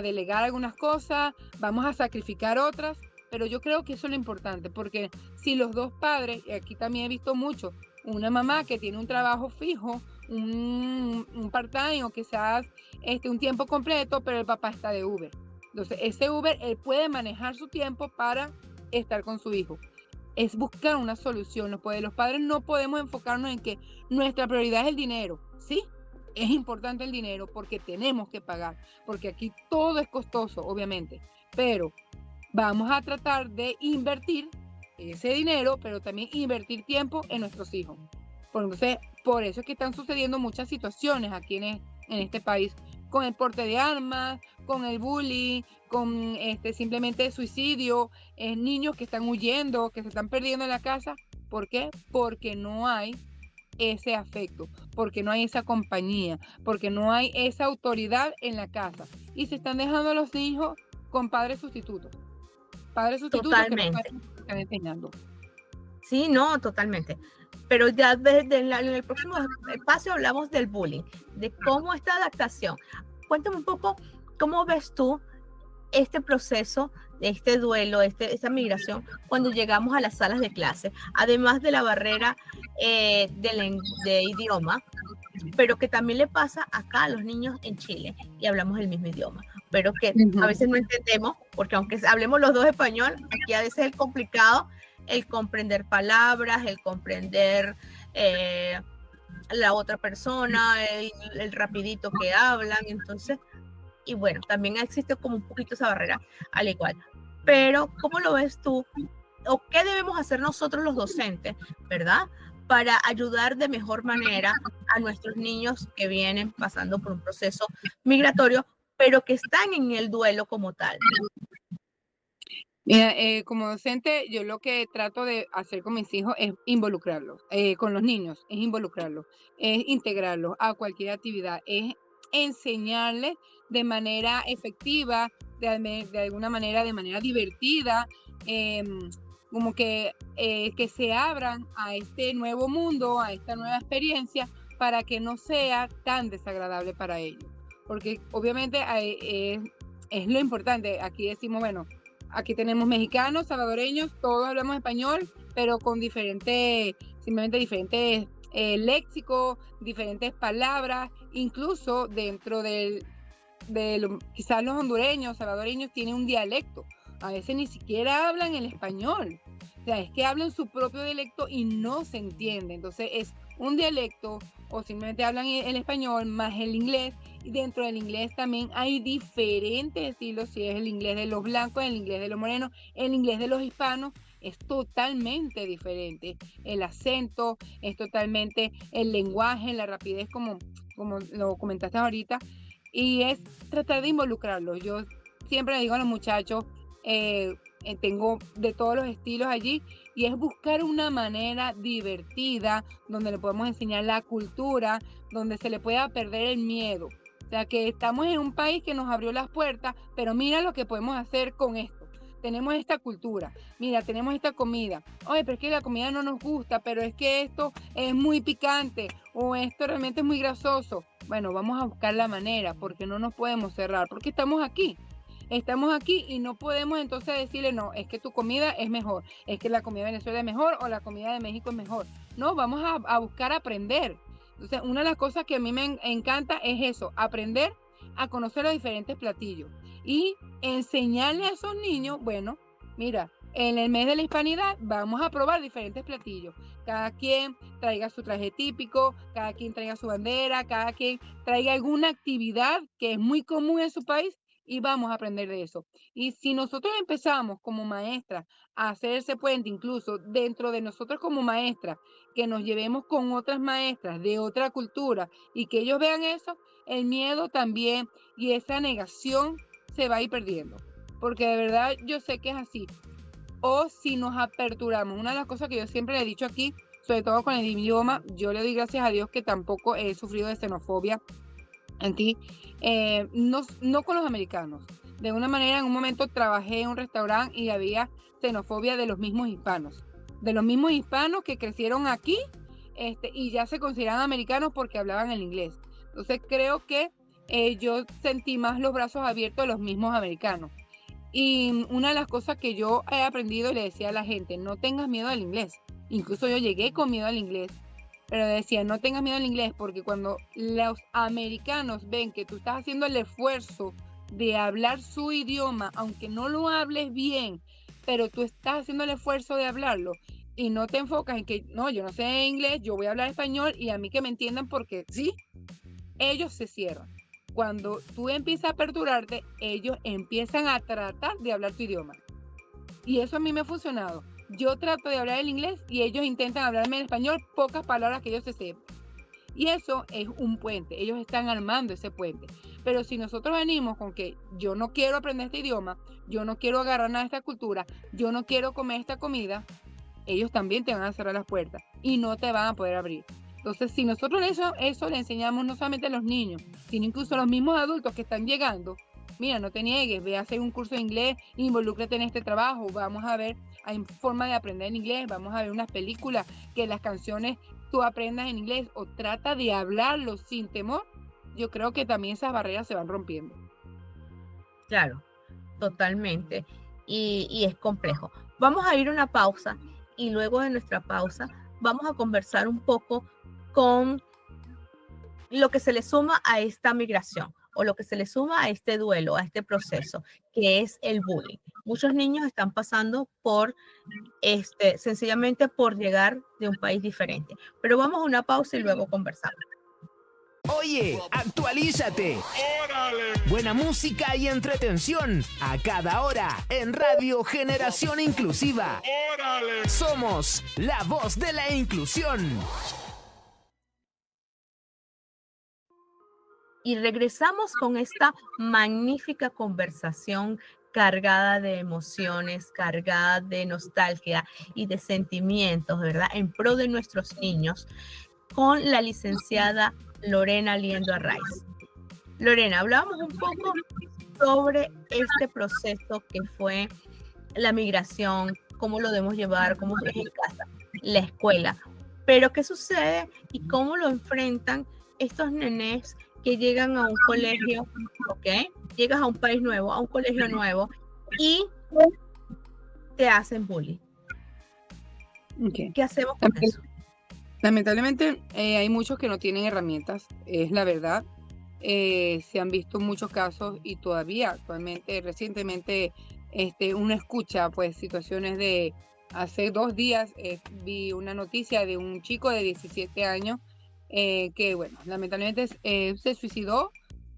delegar algunas cosas, vamos a sacrificar otras, pero yo creo que eso es lo importante, porque si los dos padres, y aquí también he visto mucho, una mamá que tiene un trabajo fijo, un part-time o quizás un tiempo completo, pero el papá está de Uber. Entonces, ese Uber, él puede manejar su tiempo para estar con su hijo. Es buscar una solución. Los padres no podemos enfocarnos en que nuestra prioridad es el dinero. Sí, es importante el dinero porque tenemos que pagar, porque aquí todo es costoso, obviamente, pero vamos a tratar de invertir ese dinero, pero también invertir tiempo en nuestros hijos. Entonces, por eso es que están sucediendo muchas situaciones aquí en este país, con el porte de armas, con el bullying, con simplemente suicidio, niños que están huyendo, que se están perdiendo en la casa. ¿Por qué? Porque no hay ese afecto, porque no hay esa compañía, porque no hay esa autoridad en la casa. Y se están dejando a los hijos con padres sustitutos. Padres sustitutos Totalmente. que no están enseñando. Sí, no, totalmente. Pero ya en el próximo espacio hablamos del bullying, de cómo esta adaptación. Cuéntame un poco, ¿cómo ves tú este proceso, este duelo, esta migración, cuando llegamos a las salas de clase? Además de la barrera de idioma, pero que también le pasa acá a los niños en Chile y hablamos el mismo idioma, pero que a veces no entendemos, porque aunque hablemos los dos español, aquí a veces es complicado el comprender palabras, el comprender la otra persona, el rapidito que hablan, entonces, y bueno, también existe como un poquito esa barrera al igual. Pero, ¿cómo lo ves tú? ¿O qué debemos hacer nosotros los docentes, verdad? Para ayudar de mejor manera a nuestros niños que vienen pasando por un proceso migratorio, pero que están en el duelo como tal? Mira, como docente, yo lo que trato de hacer con mis hijos es involucrarlos, con los niños, es involucrarlos, es integrarlos a cualquier actividad, es enseñarles de manera efectiva, de alguna manera, de manera divertida, como que se abran a este nuevo mundo, a esta nueva experiencia, para que no sea tan desagradable para ellos. Porque obviamente es lo importante. Aquí decimos, bueno, aquí tenemos mexicanos, salvadoreños, todos hablamos español, pero con simplemente diferentes léxicos, diferentes palabras, incluso dentro quizás los hondureños, salvadoreños tienen un dialecto. A veces ni siquiera hablan el español. O sea, es que hablan su propio dialecto y no se entiende. Entonces es un dialecto o simplemente hablan el español más el inglés. Y dentro del inglés también hay diferentes estilos, si es el inglés de los blancos, el inglés de los morenos, el inglés de los hispanos, es totalmente diferente. El acento es totalmente, el lenguaje, la rapidez, como lo comentaste ahorita, y es tratar de involucrarlos. Yo siempre le digo a los muchachos, tengo de todos los estilos allí, y es buscar una manera divertida donde le podemos enseñar la cultura, donde se le pueda perder el miedo. O sea, que estamos en un país que nos abrió las puertas, pero mira lo que podemos hacer con esto. Tenemos esta cultura, mira, tenemos esta comida. Oye, pero es que la comida no nos gusta, pero es que esto es muy picante o esto realmente es muy grasoso. Bueno, vamos a buscar la manera, porque no nos podemos cerrar, porque estamos aquí. Estamos aquí y no podemos entonces decirle, no, es que tu comida es mejor, es que la comida de Venezuela es mejor o la comida de México es mejor. No, vamos a buscar aprender. Entonces, una de las cosas que a mí me encanta es eso, aprender a conocer los diferentes platillos y enseñarle a esos niños, bueno, mira, en el mes de la hispanidad vamos a probar diferentes platillos. Cada quien traiga su traje típico, cada quien traiga su bandera, cada quien traiga alguna actividad que es muy común en su país y vamos a aprender de eso. Y si nosotros empezamos como maestras a hacer ese puente, incluso dentro de nosotros como maestras, que nos llevemos con otras maestras de otra cultura y que ellos vean eso, el miedo también y esa negación se va a ir perdiendo. Porque de verdad yo sé que es así. O si nos aperturamos, una de las cosas que yo siempre le he dicho aquí, sobre todo con el idioma, yo le doy gracias a Dios que tampoco he sufrido de xenofobia en ti, no con los americanos. De una manera, en un momento trabajé en un restaurante y había xenofobia de los mismos hispanos que crecieron aquí y ya se consideraban americanos porque hablaban el inglés. Entonces creo que yo sentí más los brazos abiertos de los mismos americanos. Y una de las cosas que yo he aprendido y le decía a la gente, no tengas miedo al inglés. Incluso yo llegué con miedo al inglés, pero decía, no tengas miedo al inglés, porque cuando los americanos ven que tú estás haciendo el esfuerzo de hablar su idioma, aunque no lo hables bien, pero tú estás haciendo el esfuerzo de hablarlo y no te enfocas en que, no, yo no sé inglés, yo voy a hablar español y a mí que me entiendan porque sí, ellos se cierran. Cuando tú empiezas a aperturarte, ellos empiezan a tratar de hablar tu idioma. Y eso a mí me ha funcionado. Yo trato de hablar el inglés y ellos intentan hablarme en español, pocas palabras que ellos se sepan. Y eso es un puente, ellos están armando ese puente. Pero si nosotros venimos con que yo no quiero aprender este idioma, yo no quiero agarrar nada de esta cultura, yo no quiero comer esta comida, ellos también te van a cerrar las puertas y no te van a poder abrir. Entonces, si nosotros eso le enseñamos no solamente a los niños, sino incluso a los mismos adultos que están llegando, mira, no te niegues, ve a hacer un curso de inglés, involúcrate en este trabajo, vamos a ver, hay forma de aprender en inglés, vamos a ver unas películas, que las canciones tú aprendas en inglés o trata de hablarlo sin temor, yo creo que también esas barreras se van rompiendo. Claro, totalmente. Y es complejo. Vamos a ir a una pausa y luego de nuestra pausa vamos a conversar un poco con lo que se le suma a esta migración o lo que se le suma a este duelo, a este proceso, que es el bullying. Muchos niños están pasando por, sencillamente por llegar de un país diferente. Pero vamos a una pausa y luego conversamos. Oye, actualízate. ¡Órale! Buena música y entretención a cada hora en Radio Generación Inclusiva. ¡Órale! Somos la voz de la inclusión. Y regresamos con esta magnífica conversación cargada de emociones, cargada de nostalgia y de sentimientos, ¿verdad? En pro de nuestros niños, con la licenciada Lorena Liendo Arraiz. Lorena, hablábamos un poco sobre este proceso que fue la migración, cómo lo debemos llevar, cómo es en casa, la escuela, pero qué sucede y cómo lo enfrentan estos nenes que llegan a un colegio, ¿ok? Llegas a un país nuevo, a un colegio nuevo y te hacen bullying. Okay. ¿Qué hacemos con eso? Lamentablemente hay muchos que no tienen herramientas, es la verdad. Se han visto muchos casos y todavía actualmente, recientemente, uno escucha pues situaciones de hace 2 días vi una noticia de un chico de 17 años que bueno, lamentablemente se suicidó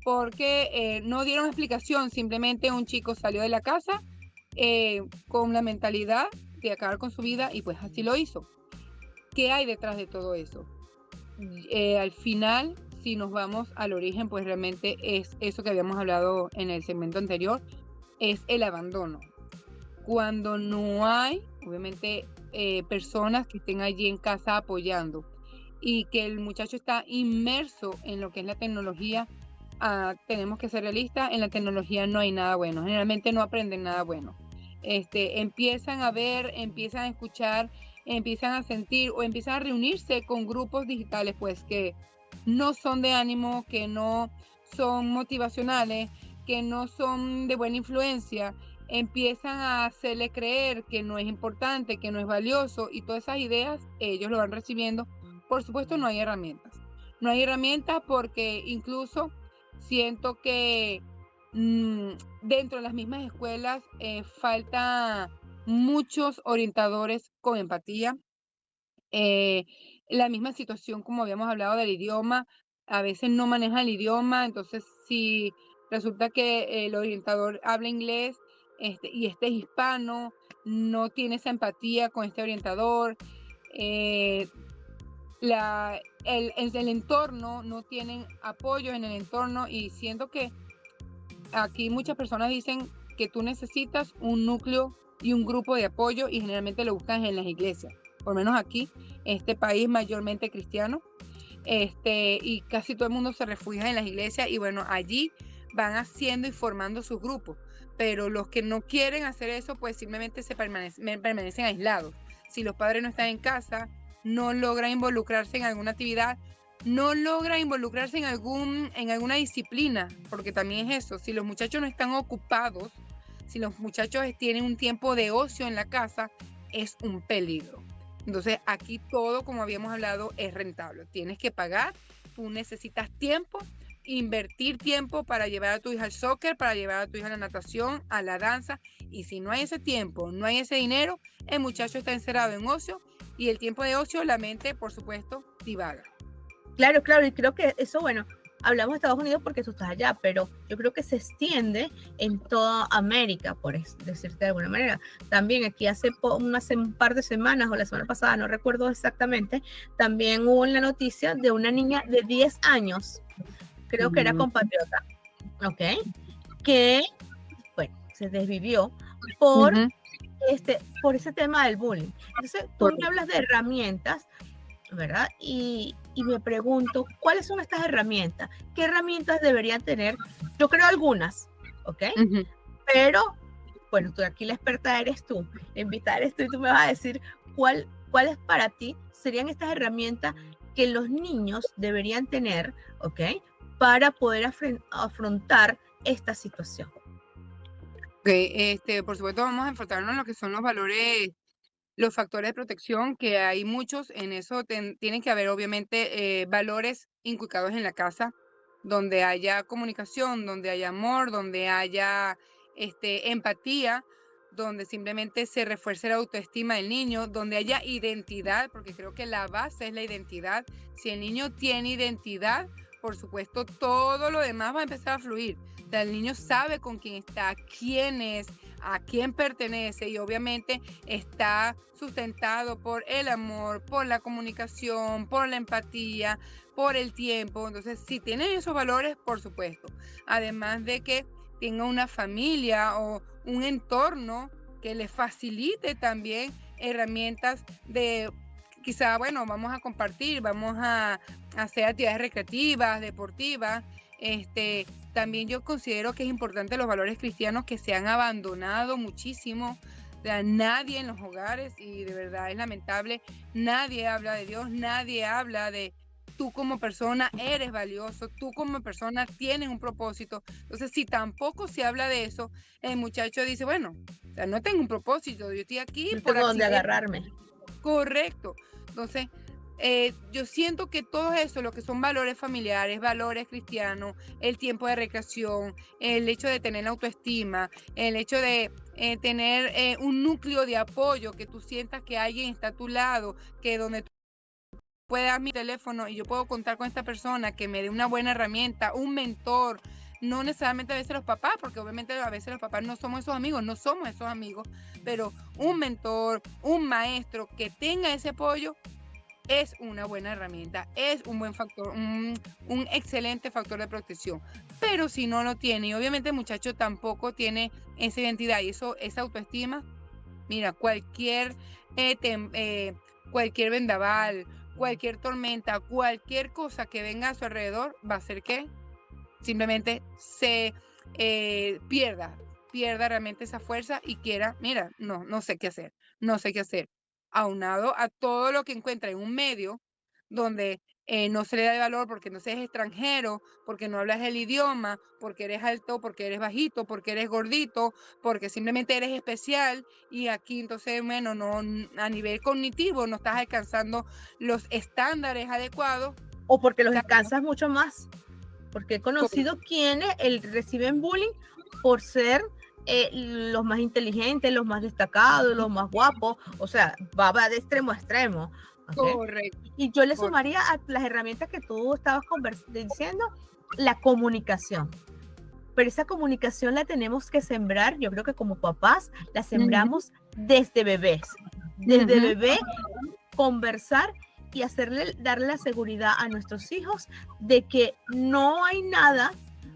porque no dieron explicación, simplemente un chico salió de la casa con la mentalidad de acabar con su vida y pues así lo hizo. ¿Qué hay detrás de todo eso? Al final, si nos vamos al origen, pues realmente es eso que habíamos hablado en el segmento anterior, es el abandono. Cuando no hay, obviamente, personas que estén allí en casa apoyando y que el muchacho está inmerso en lo que es la tecnología, tenemos que ser realistas, en la tecnología no hay nada bueno, generalmente no aprenden nada bueno. Empiezan a ver, empiezan a escuchar, empiezan a sentir o empiezan a reunirse con grupos digitales, pues que no son de ánimo, que no son motivacionales, que no son de buena influencia, empiezan a hacerle creer que no es importante, que no es valioso y todas esas ideas ellos lo van recibiendo. Por supuesto no hay herramientas. No hay herramientas porque incluso siento que dentro de las mismas escuelas falta muchos orientadores con empatía. La misma situación como habíamos hablado del idioma, a veces no maneja el idioma, entonces si resulta que el orientador habla inglés y es hispano, no tiene esa empatía con este orientador, el entorno, no tienen apoyo en el entorno y siento que aquí muchas personas dicen que tú necesitas un núcleo y un grupo de apoyo y generalmente lo buscan en las iglesias. Por lo menos aquí, este país mayormente cristiano, y casi todo el mundo se refugia en las iglesias y bueno, allí van haciendo y formando sus grupos, pero los que no quieren hacer eso, pues simplemente permanecen aislados. Si los padres no están en casa, no logran involucrarse en alguna actividad, no logra involucrarse en alguna disciplina, porque también es eso, si los muchachos no están ocupados, si los muchachos tienen un tiempo de ocio en la casa, es un peligro. Entonces aquí todo, como habíamos hablado, es rentable. Tienes que pagar, tú necesitas tiempo, invertir tiempo para llevar a tu hija al soccer, para llevar a tu hija a la natación, a la danza, y si no hay ese tiempo, no hay ese dinero, el muchacho está encerrado en ocio y el tiempo de ocio, la mente, por supuesto, divaga. Claro, claro, y creo que eso, bueno, hablamos de Estados Unidos porque tú estás allá, pero yo creo que se extiende en toda América, por decirte de alguna manera. También aquí hace un par de semanas o la semana pasada, no recuerdo exactamente, también hubo la noticia de una niña de 10 años, creo que era compatriota, ¿ok? Que, bueno, se desvivió por ese tema del bullying. Entonces, tú me hablas de herramientas, ¿verdad? Y me pregunto, ¿cuáles son estas herramientas? ¿Qué herramientas deberían tener? Yo creo algunas, ¿ok? Pero, bueno, tú aquí la experta eres tú, la invitada eres tú y tú me vas a decir cuáles para ti serían estas herramientas que los niños deberían tener, ¿ok? Para poder afrontar esta situación. Ok, por supuesto vamos a enfocarnos en lo que son los valores, los factores de protección, que hay muchos, en eso tienen que haber obviamente valores inculcados en la casa, donde haya comunicación, donde haya amor, donde haya empatía, donde simplemente se refuerce la autoestima del niño, donde haya identidad, porque creo que la base es la identidad. Si el niño tiene identidad, por supuesto, todo lo demás va a empezar a fluir. O sea, el niño sabe con quién está, quién es, a quién pertenece y obviamente está sustentado por el amor, por la comunicación, por la empatía, por el tiempo. Entonces, si tienen esos valores, por supuesto. Además de que tenga una familia o un entorno que les facilite también herramientas de, quizá, bueno, vamos a compartir, vamos a hacer actividades recreativas, deportivas. También yo considero que es importante los valores cristianos que se han abandonado muchísimo. O sea, nadie en los hogares, y de verdad es lamentable, nadie habla de Dios, nadie habla de tú como persona eres valioso, tú como persona tienes un propósito. Entonces, si tampoco se habla de eso, el muchacho dice, bueno, o sea, no tengo un propósito, yo estoy aquí No por tengo dónde accidente. agarrarme. Correcto. Entonces, yo siento que todo eso, lo que son valores familiares, valores cristianos, el tiempo de recreación, el hecho de tener autoestima, el hecho de tener un núcleo de apoyo, que tú sientas que alguien está a tu lado, que donde tú puedes dar mi teléfono y yo puedo contar con esta persona que me dé una buena herramienta, un mentor. No necesariamente a veces los papás, porque obviamente a veces los papás no somos esos amigos, no somos esos amigos, pero un mentor, un maestro que tenga ese apoyo es una buena herramienta, es un buen factor, un excelente factor de protección. Pero si no lo tiene, y obviamente el muchacho tampoco tiene esa identidad y esa autoestima, mira, cualquier vendaval, cualquier tormenta, cualquier cosa que venga a su alrededor va a hacer que simplemente se pierda realmente esa fuerza y quiera, mira, no sé qué hacer, no sé qué hacer. Aunado a todo lo que encuentra en un medio donde no se le da el valor porque no seas extranjero, porque no hablas el idioma, porque eres alto, porque eres bajito, porque eres gordito, porque simplemente eres especial y aquí entonces, bueno, no, a nivel cognitivo no estás alcanzando los estándares adecuados. O porque los descansas mucho más. Porque he conocido quienes reciben bullying por ser los más inteligentes, los más destacados, los más guapos. O sea, va de extremo a extremo. ¿Okay? Correcto. Y yo le sumaría a las herramientas que tú estabas diciendo, la comunicación. Pero esa comunicación la tenemos que sembrar, yo creo que como papás, la sembramos desde bebés. Desde bebé, conversar y darle la seguridad a nuestros hijos de que no hay nada,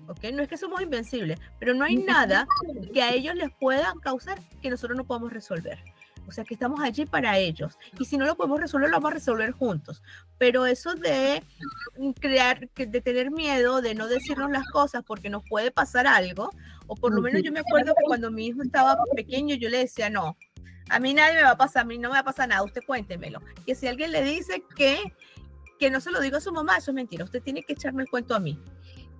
¿okay? No es que somos invencibles, pero no hay nada que a ellos les pueda causar que nosotros no podamos resolver. O sea, que estamos allí para ellos. Y si no lo podemos resolver, lo vamos a resolver juntos. Pero eso de de tener miedo, de no decirnos las cosas porque nos puede pasar algo, o por lo menos yo me acuerdo que cuando mi hijo estaba pequeño, yo le decía, no, a mí nadie me va a pasar, a mí no me va a pasar nada, usted cuéntemelo. Que si alguien le dice que no se lo diga a su mamá, eso es mentira, usted tiene que echarme el cuento a mí.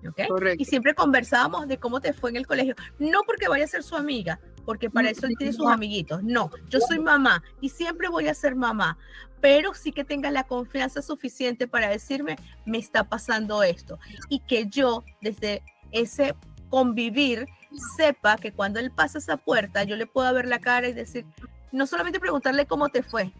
¿Okay? Y siempre conversábamos de cómo te fue en el colegio, no porque vaya a ser su amiga, porque para eso él tiene sus amiguitos, no, yo soy mamá y siempre voy a ser mamá, pero sí que tenga la confianza suficiente para decirme, me está pasando esto, y que yo desde ese convivir sepa que cuando él pasa esa puerta, yo le pueda ver la cara y decir, no solamente preguntarle cómo te fue,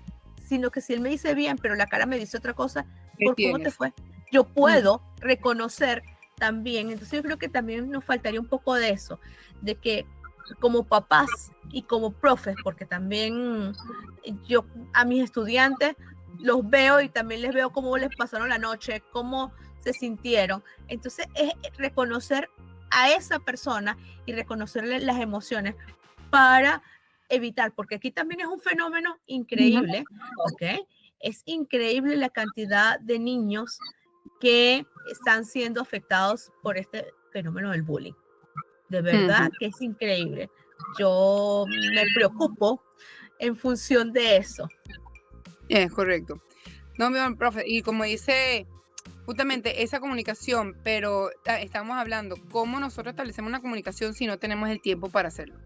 sino que si él me dice bien, pero la cara me dice otra cosa, ¿por cómo te fue? Yo puedo reconocer también. Entonces yo creo que también nos faltaría un poco de eso, de que como papás y como profes, porque también yo a mis estudiantes los veo y también les veo cómo les pasaron la noche, cómo se sintieron. Entonces es reconocer a esa persona y reconocerle las emociones para evitar, porque aquí también es un fenómeno increíble, ¿ok? Es increíble la cantidad de niños que están siendo afectados por este fenómeno del bullying. De verdad que es increíble. Yo me preocupo en función de eso. Es correcto. No, mi profe, y como dice justamente esa comunicación, pero estamos hablando cómo nosotros establecemos una comunicación si no tenemos el tiempo para hacerlo.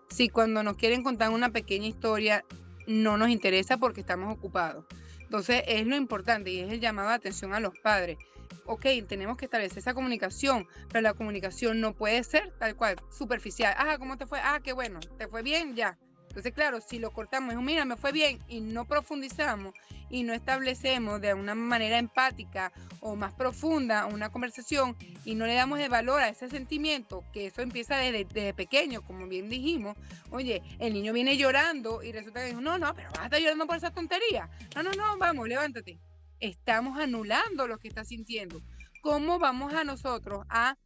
Si cuando nos quieren contar una pequeña historia no nos interesa porque estamos ocupados. Entonces es lo importante y es el llamado de atención a los padres. Ok, tenemos que establecer esa comunicación, pero la comunicación no puede ser tal cual, superficial. ¿Cómo te fue? Qué bueno, ¿te fue bien? Ya. Entonces, claro, si lo cortamos, mira, me fue bien, y no profundizamos y no establecemos de una manera empática o más profunda una conversación y no le damos el valor a ese sentimiento, que eso empieza desde pequeño, como bien dijimos. Oye, el niño viene llorando y resulta que no, pero vas a estar llorando por esa tontería. No, vamos, levántate. Estamos anulando lo que está sintiendo. ¿Cómo vamos a nosotros a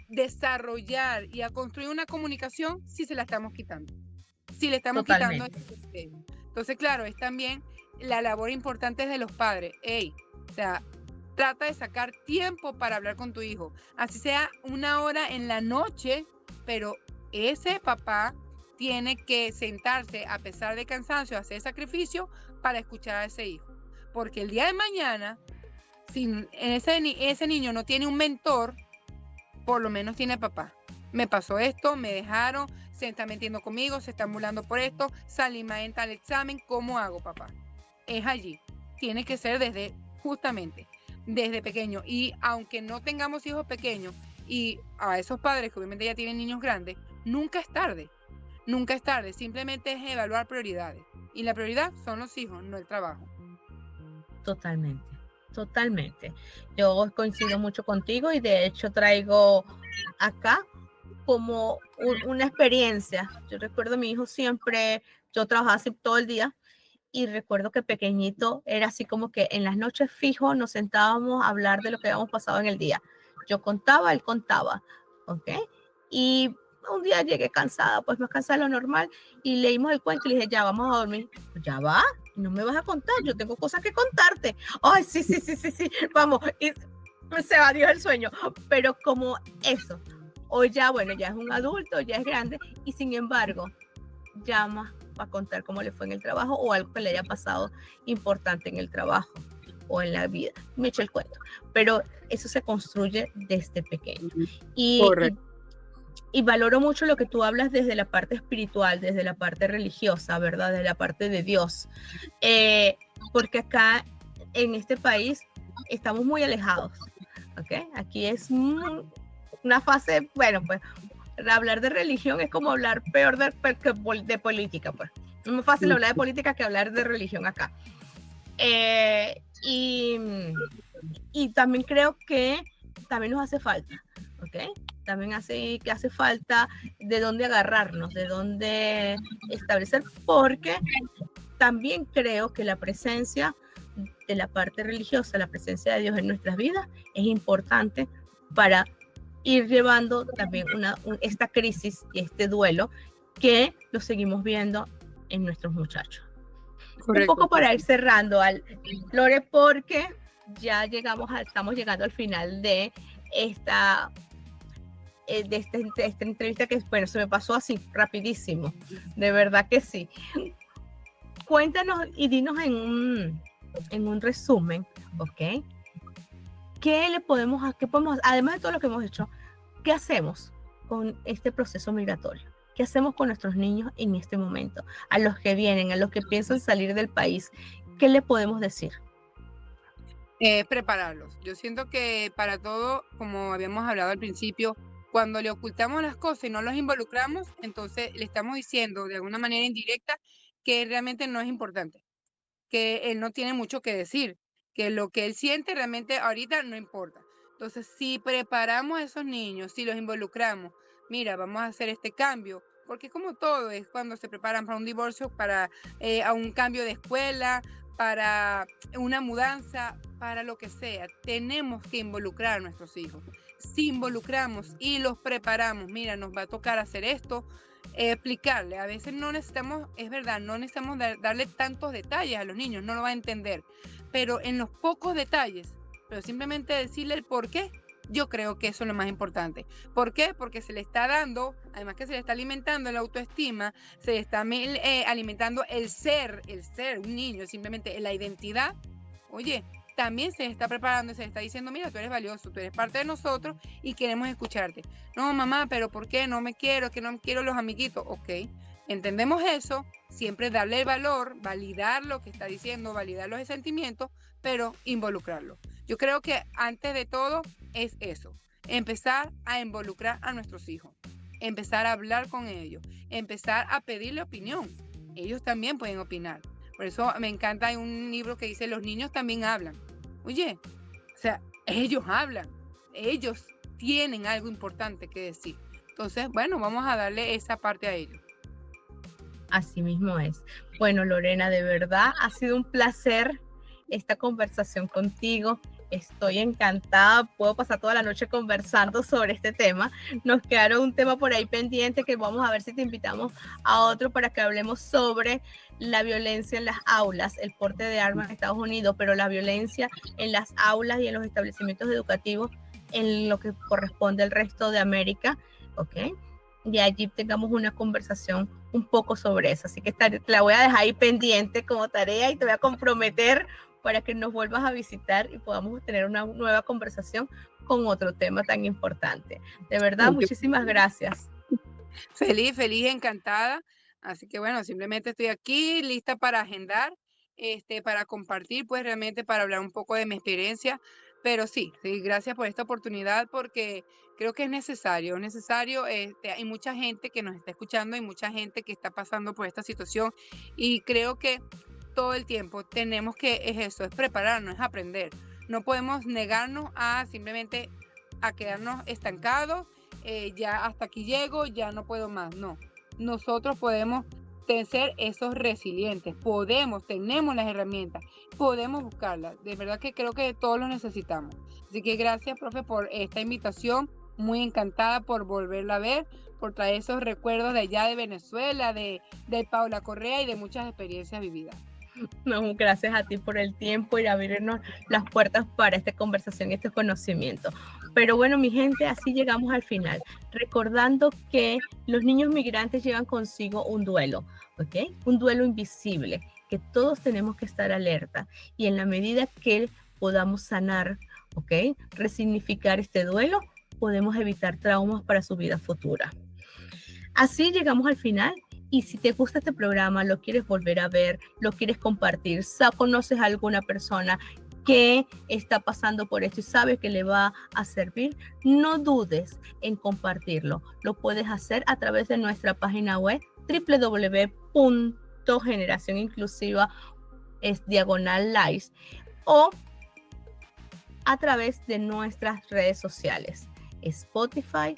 desarrollar y a construir una comunicación si se la estamos quitando? Si le estamos quitando el sistema. Entonces, claro, es también la labor importante de los padres. O sea, trata de sacar tiempo para hablar con tu hijo. Así sea 1 hora en la noche, pero ese papá tiene que sentarse, a pesar de cansancio, hacer sacrificio para escuchar a ese hijo. Porque el día de mañana, si ese niño no tiene un mentor, por lo menos tiene papá. Me pasó esto, me dejaron, se están metiendo conmigo, se están burlando por esto, salí mal en tal examen, ¿cómo hago, papá? Es allí. Tiene que ser justamente desde pequeño. Y aunque no tengamos hijos pequeños, y a esos padres que obviamente ya tienen niños grandes, nunca es tarde. Nunca es tarde. Simplemente es evaluar prioridades. Y la prioridad son los hijos, no el trabajo. Totalmente. Yo coincido mucho contigo y de hecho traigo acá como una experiencia. Yo recuerdo a mi hijo siempre, yo trabajaba así todo el día y recuerdo que pequeñito era así como que en las noches fijo nos sentábamos a hablar de lo que habíamos pasado en el día. Yo contaba, él contaba, ¿ok? Y un día llegué cansada, pues más cansada de lo normal, y leímos el cuento y le dije, ya, vamos a dormir. Ya va, no me vas a contar, yo tengo cosas que contarte. Ay, sí, vamos. Y se va Dios el sueño. Pero como eso, hoy ya, bueno, ya es un adulto, ya es grande, y sin embargo, llama para contar cómo le fue en el trabajo o algo que le haya pasado importante en el trabajo o en la vida. Me echo el cuento. Pero eso se construye desde pequeño. Y valoro mucho lo que tú hablas desde la parte espiritual, desde la parte religiosa, ¿verdad? Desde la parte de Dios. Porque acá, en este país, estamos muy alejados, ¿ok? Aquí es una fase, bueno, pues, hablar de religión es como hablar peor de política, pues. Es muy fácil hablar de política que hablar de religión acá. Y también creo que también nos hace falta, ¿ok? También hace falta de dónde agarrarnos, de dónde establecer, porque también creo que la presencia de la parte religiosa, la presencia de Dios en nuestras vidas es importante para ir llevando también esta crisis y este duelo que lo seguimos viendo en nuestros muchachos. Correcto. Un poco para ir cerrando, Lore, porque ya estamos llegando al final de esta entrevista que, bueno, se me pasó así, rapidísimo, de verdad que sí. Cuéntanos y dinos en un resumen, ¿ok? ¿Qué podemos, además de todo lo que hemos hecho, qué hacemos con este proceso migratorio? ¿Qué hacemos con nuestros niños en este momento? A los que vienen, a los que piensan salir del país, ¿qué le podemos decir? Prepararlos. Yo siento que para todo, como habíamos hablado al principio, cuando le ocultamos las cosas y no los involucramos, entonces le estamos diciendo de alguna manera indirecta que realmente no es importante, que él no tiene mucho que decir, que lo que él siente realmente ahorita no importa. Entonces, si preparamos a esos niños, si los involucramos, mira, vamos a hacer este cambio, porque como todo es cuando se preparan para un divorcio, para a un cambio de escuela, para una mudanza, para lo que sea, tenemos que involucrar a nuestros hijos. Si involucramos y los preparamos, mira, nos va a tocar hacer esto, explicarle. A veces no necesitamos, es verdad, no necesitamos darle tantos detalles a los niños, no lo va a entender, pero en los pocos detalles, pero simplemente decirle el por qué, yo creo que eso es lo más importante. ¿Por qué? Porque se le está dando, además que se le está alimentando la autoestima, se le está alimentando el ser, un niño, simplemente la identidad. Oye, también se está preparando y se le está diciendo, mira, tú eres valioso, tú eres parte de nosotros y queremos escucharte. No, mamá, pero ¿por qué? No me quiero, que no quiero los amiguitos. Ok, entendemos eso, siempre darle el valor, validar lo que está diciendo, validar los sentimientos, pero involucrarlo. Yo creo que antes de todo es eso, empezar a involucrar a nuestros hijos, empezar a hablar con ellos, empezar a pedirle opinión. ellos también pueden opinar. Por eso me encanta, hay un libro que dice, los niños también hablan. Oye, o sea, ellos hablan, ellos tienen algo importante que decir. Entonces, bueno, vamos a darle esa parte a ellos. Así mismo es. Bueno, Lorena, de verdad ha sido un placer esta conversación contigo. Estoy encantada, puedo pasar toda la noche conversando sobre este tema. Nos quedaron un tema por ahí pendiente que vamos a ver si te invitamos a otro para que hablemos sobre la violencia en las aulas, el porte de armas en Estados Unidos, pero la violencia en las aulas y en los establecimientos educativos en lo que corresponde al resto de América, ¿ok? Y allí tengamos una conversación un poco sobre eso. Así que te la voy a dejar ahí pendiente como tarea y te voy a comprometer para que nos vuelvas a visitar y podamos tener una nueva conversación con otro tema tan importante. De verdad, muchísimas gracias. Feliz, encantada. Así que bueno, simplemente estoy aquí lista para agendar, para compartir, pues realmente para hablar un poco de mi experiencia. Pero sí, gracias por esta oportunidad porque creo que es necesario, hay mucha gente que nos está escuchando, hay mucha gente que está pasando por esta situación y creo que todo el tiempo tenemos que, es prepararnos, es aprender. No podemos negarnos a simplemente a quedarnos estancados, ya hasta aquí llego, ya no puedo más, no. Nosotros podemos ser esos resilientes, tenemos las herramientas, podemos buscarlas. De verdad que creo que todos lo necesitamos. Así que gracias, profe, por esta invitación. Muy encantada por volverla a ver, por traer esos recuerdos de allá de Venezuela, de Paula Correa y de muchas experiencias vividas. No, gracias a ti por el tiempo y abrirnos las puertas para esta conversación y este conocimiento. Pero bueno, mi gente, así llegamos al final, recordando que los niños migrantes llevan consigo un duelo, ¿ok? Un duelo invisible, que todos tenemos que estar alerta y en la medida que podamos sanar, ¿ok? Resignificar este duelo, podemos evitar traumas para su vida futura. Así llegamos al final. Y si te gusta este programa, lo quieres volver a ver, lo quieres compartir, conoces a alguna persona que está pasando por esto y sabes que le va a servir, no dudes en compartirlo. Lo puedes hacer a través de nuestra página web www.generacioninclusiva/lives o a través de nuestras redes sociales, Spotify,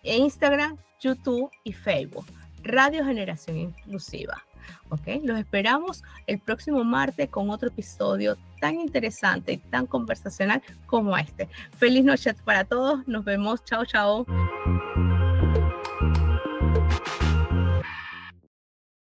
Instagram, YouTube y Facebook. Radio Generación Inclusiva. ¿Ok? Los esperamos el próximo martes con otro episodio tan interesante y tan conversacional como este. Feliz noche para todos. Nos vemos. Chao, chao.